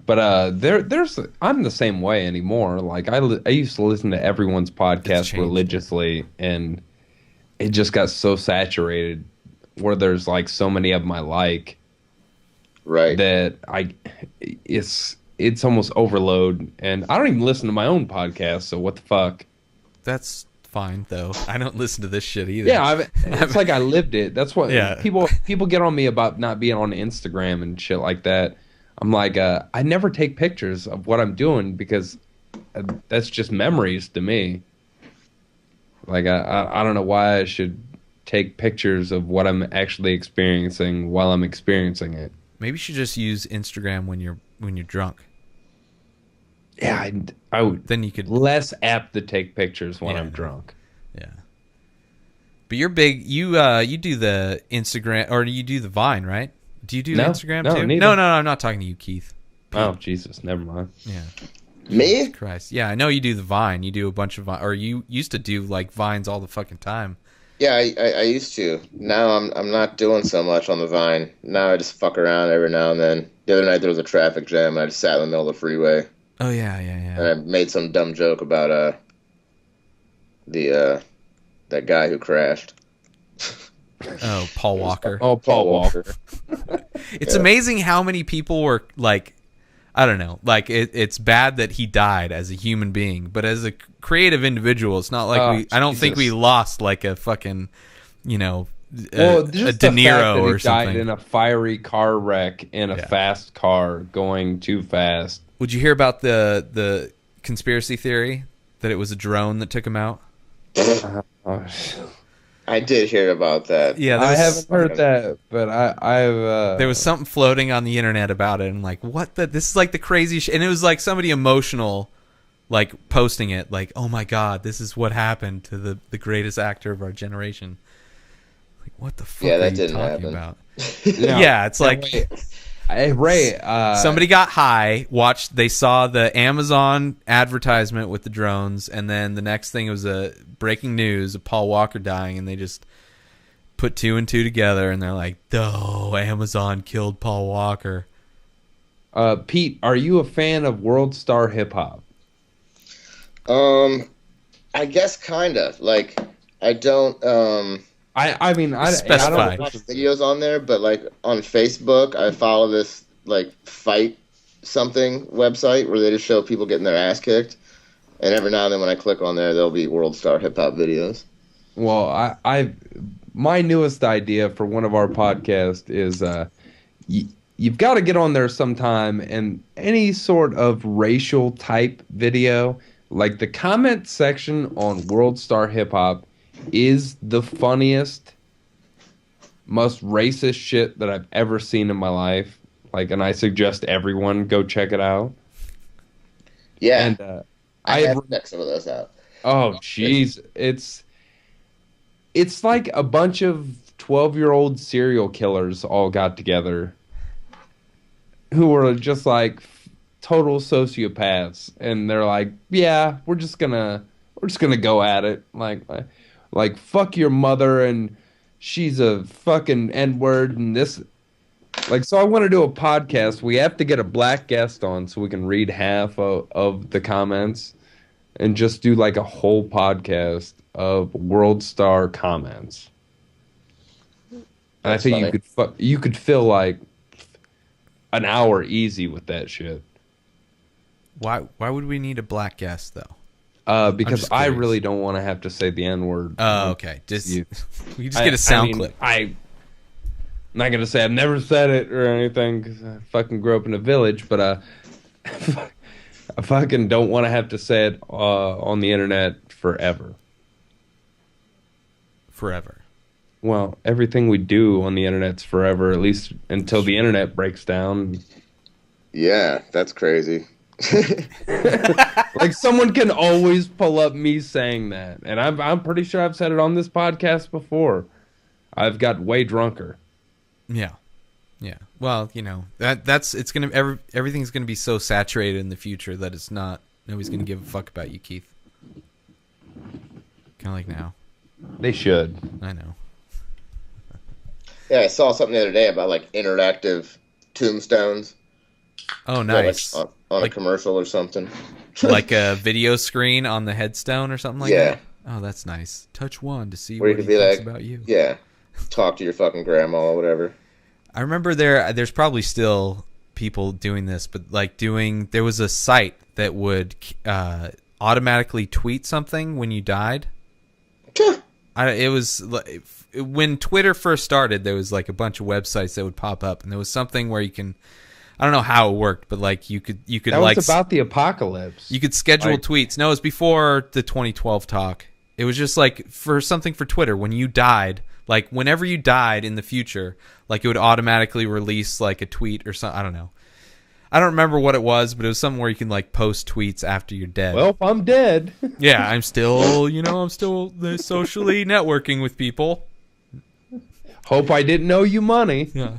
But I'm the same way anymore. Like I used to listen to everyone's It's podcast changed. religiously, and it just got so saturated where there's like so many of them I like Right. that it's almost overload, and I don't even listen to my own podcast. So what the fuck? That's fine though. I don't listen to this shit either. Yeah, it's like I lived it. That's what Yeah. people get on me about not being on Instagram and shit like that. I'm like, I never take pictures of what I'm doing because that's just memories to me. Like I don't know why I should take pictures of what I'm actually experiencing while I'm experiencing it. Maybe you should just use Instagram when you're drunk. Yeah, I would. Then you could. Less apt to take pictures when Yeah. I'm drunk. Yeah. But you're big. You do the Instagram or you do the Vine, right? Do you do No, Instagram no, too? neither. No, I'm not talking to you, Keith. Oh Jesus, never mind. Yeah. Me? Christ. Yeah, I know you do the Vine. You do a bunch of Vine, or you used to do like Vines all the fucking time. Yeah, I used to. Now I'm not doing so much on the Vine. Now I just fuck around every now and then. The other night there was a traffic jam and I just sat in the middle of the freeway Oh yeah, and I made some dumb joke about the that guy who crashed. Oh, Paul Walker. Oh, Paul Walker. It's Yeah. amazing how many people were like, I don't know, like it's bad that he died as a human being, but as a creative individual, it's not like Oh, I don't think we Jesus. lost like a fucking, you know, Well, a just De the fact Niro that he or died something. in a fiery car wreck in a Yeah. fast car going too fast. Would you hear about the conspiracy theory that it was a drone that took him out? Oh, I did hear about that. Yeah, I haven't heard that, but I've there was something floating on the internet about it, and like, what the? This is like the crazy shit. And it was like somebody emotional, like posting it, like, oh my god, this is what happened to the greatest actor of our generation. Like, what the fuck Yeah, are that you didn't talking happen. about? No. Yeah, it's like Wait. Hey, Ray, somebody got high, they saw the Amazon advertisement with the drones, and then the next thing was a breaking news of Paul Walker dying, and they just put two and two together, and they're like, "Oh, Amazon killed Paul Walker." Pete, are you a fan of World Star Hip Hop? I guess kind of. Like I don't I mean, I Specify. don't watch videos on there, but like on Facebook, I follow this like fight something website where they just show people getting their ass kicked. And every now and then when I click on there, there'll be World Star Hip Hop videos. Well, my newest idea for one of our podcasts is you've got to get on there sometime, and any sort of racial type video, like the comment section on World Star Hip Hop is the funniest, most racist shit that I've ever seen in my life. Like, and I suggest everyone go check it out. Yeah, And I I have checked some of those out. oh jeez, it's like a bunch of 12-year-old serial killers all got together who were just like total sociopaths, and they're like, yeah, we're just gonna go at it, like fuck your mother, and she's a fucking N-word, and this, like, so I want to do a podcast. We have to get a black guest on so we can read half of the comments and just do like a whole podcast of World Star comments. And I That's think funny. you could fill like an hour easy with that shit. Why would we need a black guest though? Because just I curious. really don't want to have to say the N-word. Oh, okay. Just You- we just get a sound clip. I'm not gonna say I've never said it or anything because I fucking grew up in a village, but I fucking don't want to have to say it on the internet forever. Forever. Well, everything we do on the internet's forever, at least until the internet breaks down. Yeah, that's crazy. Like, someone can always pull up me saying that, and I'm pretty sure I've said it on this podcast before. I've got way drunker. Yeah. Yeah. Well, you know, that's it's gonna everything's gonna be so saturated in the future that it's not nobody's gonna give a fuck about you, Keith. Kind of like now. They should. I know. Yeah, I saw something the other day about like interactive tombstones. Oh, Yeah, like, nice. on Like- a commercial or something. Like a video screen on the headstone or something like Yeah. that. Oh, that's nice. Touch one to see Where you what he could be thinks like, about you. Yeah, talk to your fucking grandma or whatever. I remember there's probably still people doing this, but like there was a site that would automatically tweet something when you died. It was like, when Twitter first started, there was like a bunch of websites that would pop up, and there was something where you can, I don't know how it worked, but like you could That like was about the apocalypse. you could schedule Like- tweets. No, it was before the 2012 talk. It was just like for something for Twitter when you died, like whenever you died in the future, like it would automatically release like a tweet or something. I don't know. I don't remember what it was, but it was something where you can like post tweets after you're dead. Well, if I'm dead. Yeah, I'm still socially networking with people. Hope I didn't owe you money. Yeah.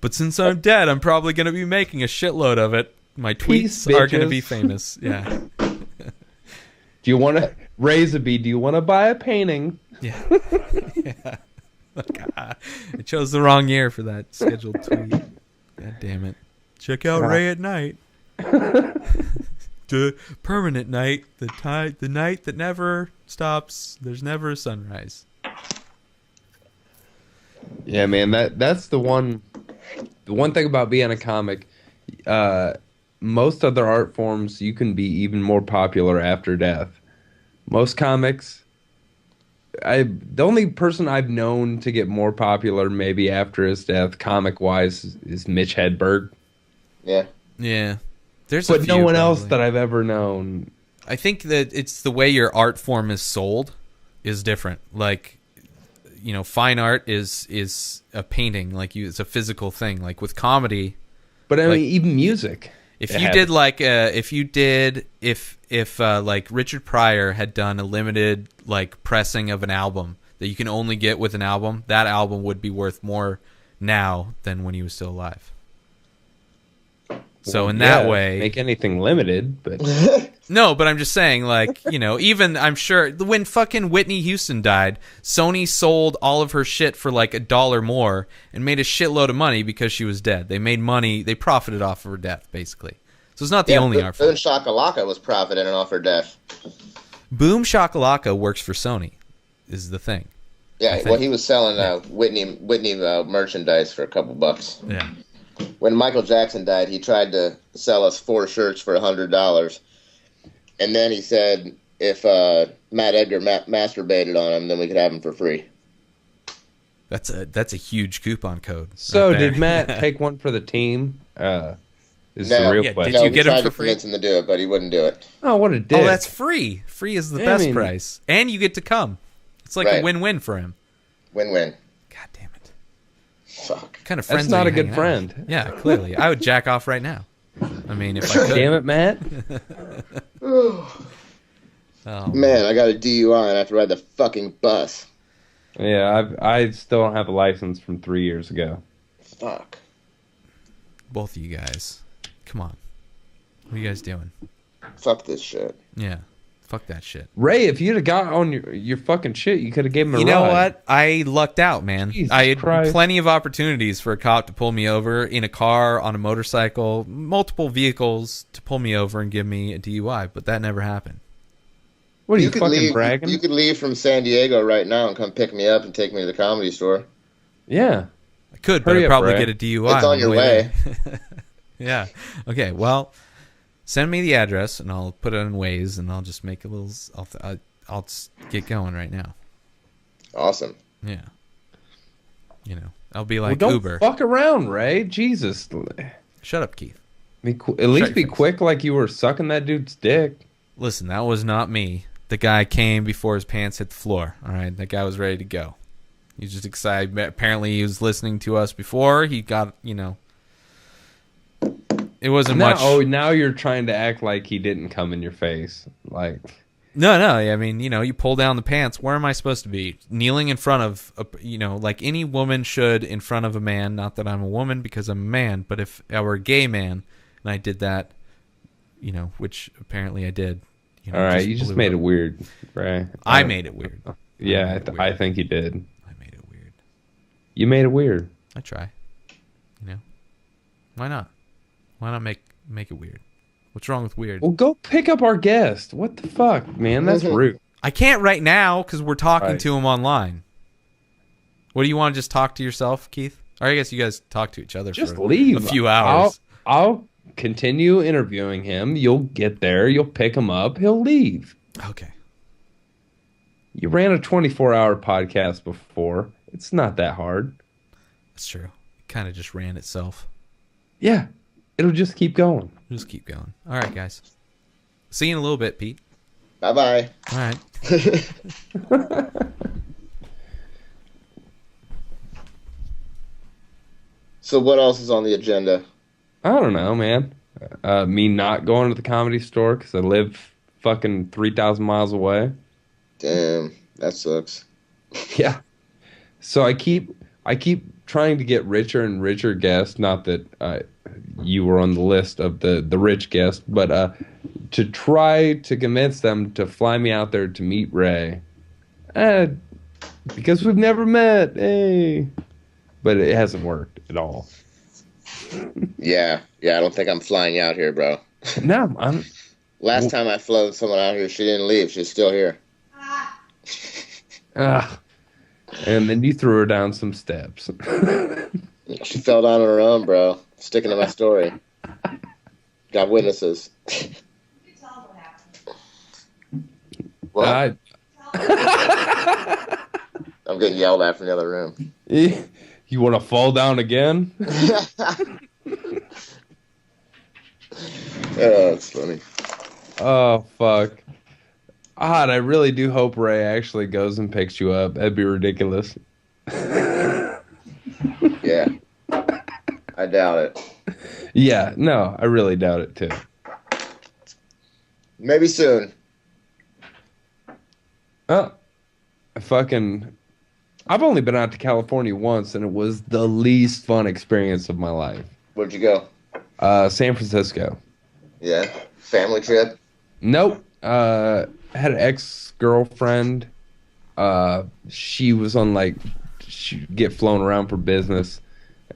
But since I'm dead, I'm probably going to be making a shitload of it. My tweets Peace, are going to bitches. be famous. Yeah. Do you want to, Razorby, do you want to buy a painting? Yeah. Yeah. God, I chose the wrong year for that scheduled tweet. God damn it. Check out Ray at night. The permanent night, the night that never stops. There's never a sunrise. Yeah, man, that's the one thing about being a comic. Most other art forms, you can be even more popular after death. Most comics, the only person I've known to get more popular maybe after his death, comic-wise, is Mitch Hedberg. Yeah. Yeah. There's But no one else probably. that I've ever known. I think that it's the way your art form is sold is different. Like, you know, fine art is a painting, like it's a physical thing. Like with comedy, But I Like, mean, even music. if it you happens. did like if like Richard Pryor had done a limited like pressing of an album that you can only get with an album, that album would be worth more now than when he was still alive. So in that way, make anything limited, but no, but I'm just saying, like, you know, even I'm sure when fucking Whitney Houston died, Sony sold all of her shit for like $1 more and made a shitload of money because she was dead. They made money, they profited off of her death, basically. So it's not the only art form. Boom Shakalaka was profiting off her death. Boom Shakalaka works for Sony, is the thing. Yeah, well, he was selling Whitney merchandise for a couple bucks. Yeah. When Michael Jackson died, he tried to sell us 4 shirts for $100, and then he said if Matt Edgar masturbated on him, then we could have him for free. That's a huge coupon code. So right there. did Matt take one for the team? Is No. the real Yeah, question. did you we get him tried for to free? convince him to do it, but he wouldn't do it. Oh, what a dick! Oh, that's free. Free is the Yeah, best I mean- price. And you get to come. It's like a Right. win-win for him. Win-win. God damn it. Fuck. What kind of friends not are you a good hanging out friend. with? Yeah, clearly. I would jack off right now. I mean, if I could. Damn it, Matt! Oh, Man, I got a DUI and I have to ride the fucking bus. Yeah, I still don't have a license from 3 years ago. Fuck. both of you guys. Come on. What are you guys doing? Fuck this shit. Yeah. Fuck that shit. Ray, if you'd have got on your fucking shit, you could have gave him a You ride. know what? I lucked out, man. Jesus I had Christ. plenty of opportunities for a cop to pull me over in a car, on a motorcycle, multiple vehicles to pull me over and give me a DUI, but that never happened. What are you, could fucking leave. bragging? You could leave from San Diego right now and come pick me up and take me to the Comedy Store. Yeah. I could, but Hurry I'd up, probably Ray. get a DUI. It's on your way. there. Yeah. Okay. Well, send me the address and I'll put it in Waze and I'll just make a little. I'll just get going right now. Awesome. Yeah. You know, I'll be Well, like don't Uber. fuck around, Ray. Jesus. Shut up, Keith. At least your be face. quick like you were sucking that dude's dick. Listen, that was not me. The guy came before his pants hit the floor. All right, that guy was ready to go. He was just excited. Apparently, he was listening to us before. He got, it wasn't Now, much. now you're trying to act like he didn't come in your face. Like, No. I mean, you pull down the pants. Where am I supposed to be? Kneeling in front of, like any woman should in front of a man. Not that I'm a woman because I'm a man, but if I were a gay man and I did that, which apparently I did. all right, you just blew made up. it weird, Ray. I made it weird. Yeah, made it I weird. think you did. I made it weird. You made it weird. I try. Why not? Why not make it weird? What's wrong with weird? Well, go pick up our guest. What the fuck, man? That's rude. I can't right now because we're talking Right. to him online. What do you want to just talk to yourself, Keith? Or I guess you guys talk to each other Just for leave. a few hours. I'll continue interviewing him. You'll get there. You'll pick him up. He'll leave. Okay. You ran a 24-hour podcast before. It's not that hard. That's true. It kind of just ran itself. Yeah, it'll just keep going. Just keep going. All right, guys. See you in a little bit, Pete. Bye-bye. All right. So what else is on the agenda? I don't know, man. Me not going to the Comedy Store because I live fucking 3,000 miles away. Damn, that sucks. Yeah. So I keep I keep trying to get richer and richer guests. Not that you were on the list of the rich guests, but to try to convince them to fly me out there to meet Ray. Because we've never met. Hey. But it hasn't worked at all. Yeah, I don't think I'm flying you out here, bro. No, I'm. Last time I flew someone out here, she didn't leave. She's still here. And then you threw her down some steps. She fell down on her own, bro. Sticking to my story. Got witnesses. What? I'm getting yelled at from the other room. You want to fall down again? Oh, it's funny. Oh, fuck. I really do hope Ray actually goes and picks you up. That'd be ridiculous. Yeah. I doubt it. Yeah, no, I really doubt it, too. Maybe soon. Oh, I've only been out to California once, and it was the least fun experience of my life. Where'd you go? San Francisco. Yeah. Family trip? Nope. Had an ex-girlfriend. She was on she'd get flown around for business,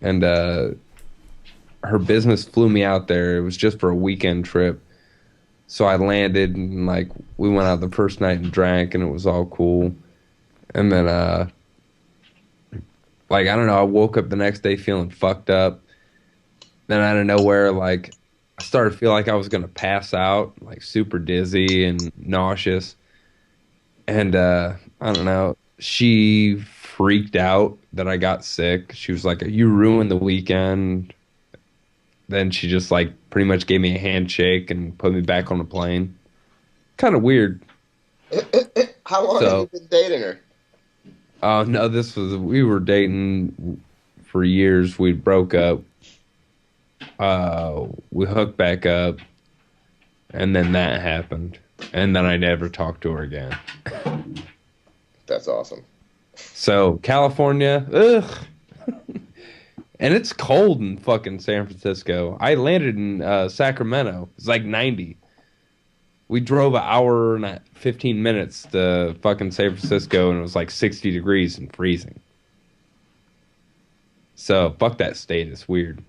and her business flew me out there. It was just for a weekend trip. So I landed, and we went out the first night and drank, and it was all cool. And then I don't know, I woke up the next day feeling fucked up. Then out of nowhere, I started to feel like I was going to pass out, super dizzy and nauseous. And I don't know, she freaked out that I got sick. She was like, "You ruined the weekend." Then she just pretty much gave me a handshake and put me back on the plane. Kind of weird. How long have you been dating her? Oh, no, we were dating for years. We broke up. We hooked back up, and then that happened. And then I never talked to her again. That's awesome. So, California, ugh. And it's cold in fucking San Francisco. I landed in Sacramento. It's 90. We drove an hour and 15 minutes to fucking San Francisco, and it was 60 degrees and freezing. So, fuck that state. It's weird.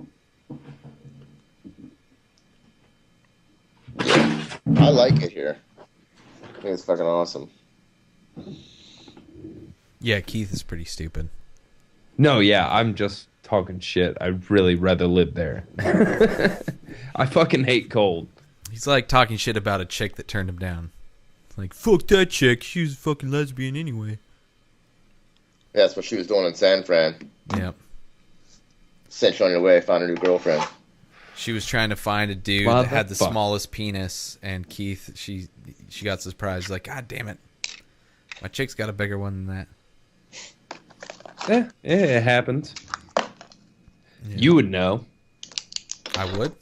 I like it here. I think it's fucking awesome. Yeah, Keith is pretty stupid. No, yeah, I'm just talking shit. I'd really rather live there. I fucking hate cold. He's talking shit about a chick that turned him down. Fuck that chick. She was a fucking lesbian anyway. Yeah, that's what she was doing in San Fran. Yep. Sent you on your way, found a new girlfriend. She was trying to find a dude that had the smallest penis, and Keith, she got surprised. God damn it. My chick's got a bigger one than that. It happens. Yeah. You would know. I would?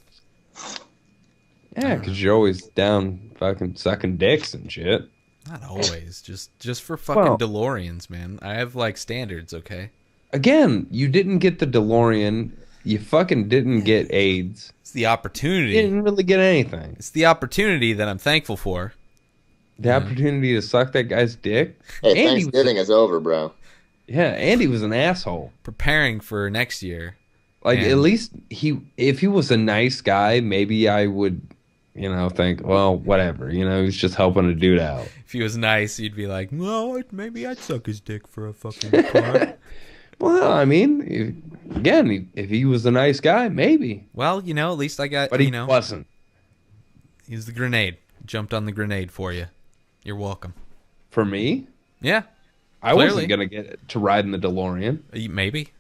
Yeah, because you're always down fucking sucking dicks and shit. Not always. Just for fucking DeLoreans, man. I have standards, okay? Again, you didn't get the DeLorean. You fucking didn't get AIDS. It's the opportunity. You didn't really get anything. It's the opportunity that I'm thankful for. The opportunity to suck that guy's dick. Hey, Thanksgiving is over, bro. Yeah, Andy was an asshole. Preparing for next year. At least if he was a nice guy, maybe I would, think, well, whatever. He's just helping a dude out. If he was nice, you'd be like, well, maybe I'd suck his dick for a fucking car. Well, I mean, if he was a nice guy, maybe. Well, at least I got, but he wasn't. He was the grenade. Jumped on the grenade for you. You're welcome. For me? Yeah. I wasn't going to get to ride in the DeLorean. Maybe.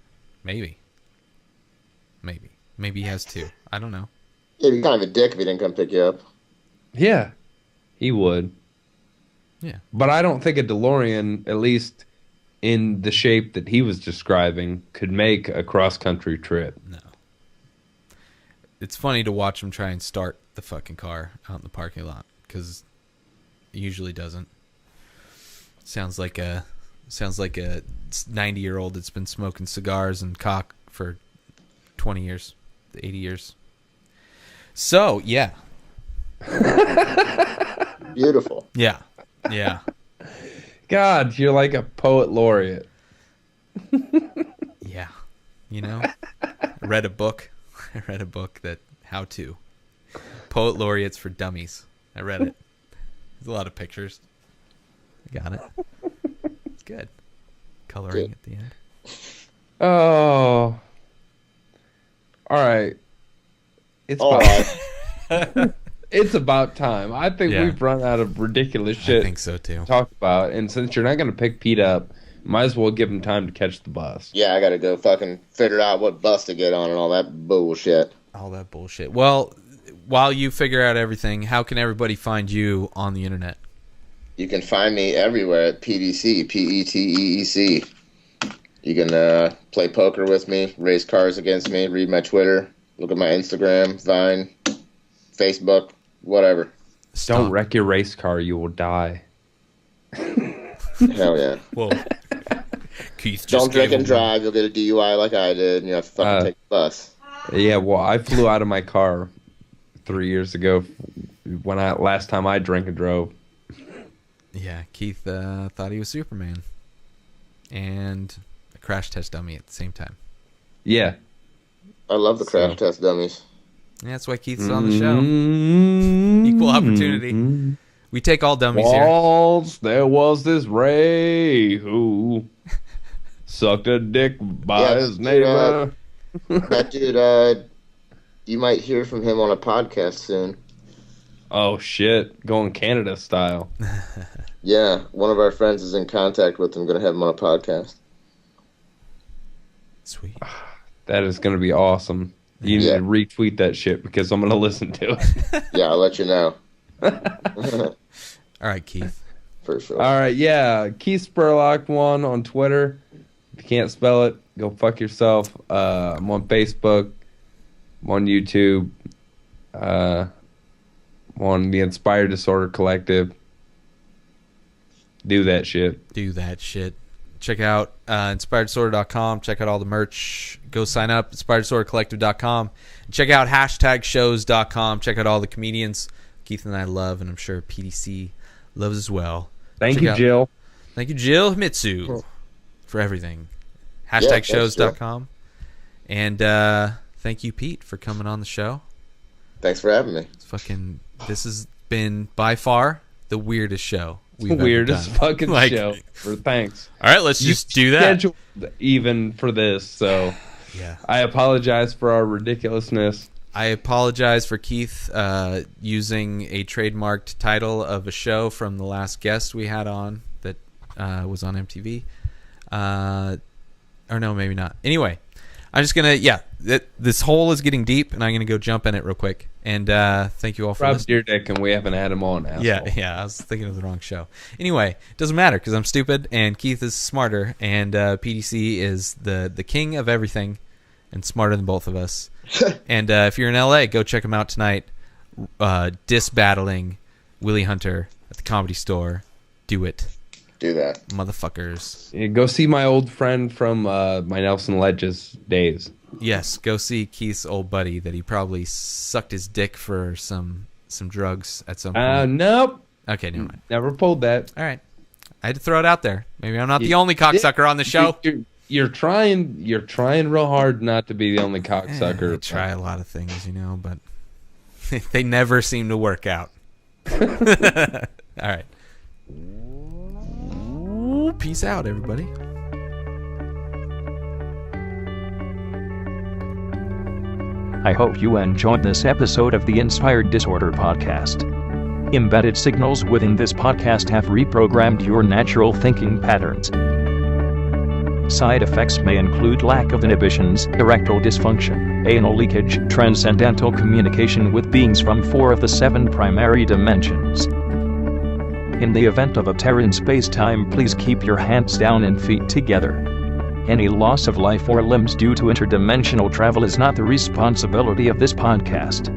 Maybe he has two. I don't know. Yeah, he'd be kind of a dick if he didn't come pick you up. Yeah, he would. Yeah. But I don't think a DeLorean, at least in the shape that he was describing, could make a cross-country trip. No. It's funny to watch him try and start the fucking car out in the parking lot, because it usually doesn't. Sounds like a Sounds like a 90-year-old that's been smoking cigars and cock for 20 years, 80 years. So, yeah. Beautiful. Yeah. Yeah. God, you're like a poet laureate. Yeah. You know, I read a book that how to. Poet laureates for dummies. I read it. There's a lot of pictures. I got it. It's good. Coloring at the end. Oh. All right. It's All about, right. it's about time. I think Yeah. we've run out of ridiculous I shit think so too. to talk about. And since you're not going to pick Pete up, might as well give him time to catch the bus. Yeah, I gotta go fucking figure out what bus to get on and all that bullshit. All that bullshit. Well, while you figure out everything, how can everybody find you on the internet? You can find me everywhere at PDC, PETEEC. You can play poker with me, race cars against me, read my Twitter, look at my Instagram, Vine, Facebook, whatever. Don't wreck your race car. You will die. Hell yeah. Whoa. Keith just Don't drink gave and a- drive. You'll get a DUI like I did, and you have to fucking take the bus. Yeah, well, I flew out of my car 3 years ago when last time I drank and drove. Yeah, Keith thought he was Superman. And a crash test dummy at the same time. Yeah. I love the crash test dummies. And that's why Keith's on the show. Equal opportunity. We take all dummies here. Walls, there was this Ray who sucked a dick by Yeah, his neighbor. That dude, you might hear from him on a podcast soon. Oh, shit. Going Canada style. Yeah, one of our friends is in contact with him. Going to have him on a podcast. Sweet. That is going to be awesome. You need Yeah. to retweet that shit because I'm going to listen to it. Yeah, I'll let you know. All right, Keith. For sure. All right, yeah. Keith Spurlock 1 on Twitter. If you can't spell it, go fuck yourself. I'm on Facebook. I'm on YouTube. I'm on the Inspired Disorder Collective. Do that shit. Do that shit. Check out inspireddisorder.com. Check out all the merch. Go sign up, inspireddisordercollective.com. Check out hashtagshows.com. Check out all the comedians Keith and I love, and I'm sure PDC loves as well. Thank Check you, out- Jill. Thank you, Jill Mitsu, for everything. Hashtagshows.com. And thank you, Pete, for coming on the show. Thanks for having me. This has been by far the weirdest show we've ever Weirdest done. fucking Like- show. Thanks. All right, let's just do that. Scheduled even for this, so Yeah. I apologize for our ridiculousness. I apologize for Keith using a trademarked title of a show from the last guest we had on that was on MTV. Or no, maybe not. Anyway, I'm just going to, this hole is getting deep, and I'm going to go jump in it real quick. And thank you all for Rob listening. Deerdick, and we haven't had him on, asshole. Yeah, I was thinking of the wrong show. Anyway, it doesn't matter because I'm stupid, and Keith is smarter, and PDC is the king of everything and smarter than both of us. And if you're in LA, go check him out tonight. Battling Willie Hunter at the Comedy Store. Do it, Do that. motherfuckers. Yeah, go see my old friend from my Nelson Ledges days. Yes, go see Keith's old buddy that he probably sucked his dick for some drugs at some point. Nope. Okay, never mind. Never pulled that. All right, I had to throw it out there. Maybe I'm not the only cocksucker on the show. You're trying real hard not to be the only I cocksucker. try a lot of things, but they never seem to work out. All right. Peace out, everybody. I hope you enjoyed this episode of the Inspired Disorder podcast. Embedded signals within this podcast have reprogrammed your natural thinking patterns. Side effects may include lack of inhibitions, erectile dysfunction, anal leakage, transcendental communication with beings from 4 of the 7 primary dimensions. In the event of a tear in space-time, please keep your hands down and feet together. Any loss of life or limbs due to interdimensional travel is not the responsibility of this podcast.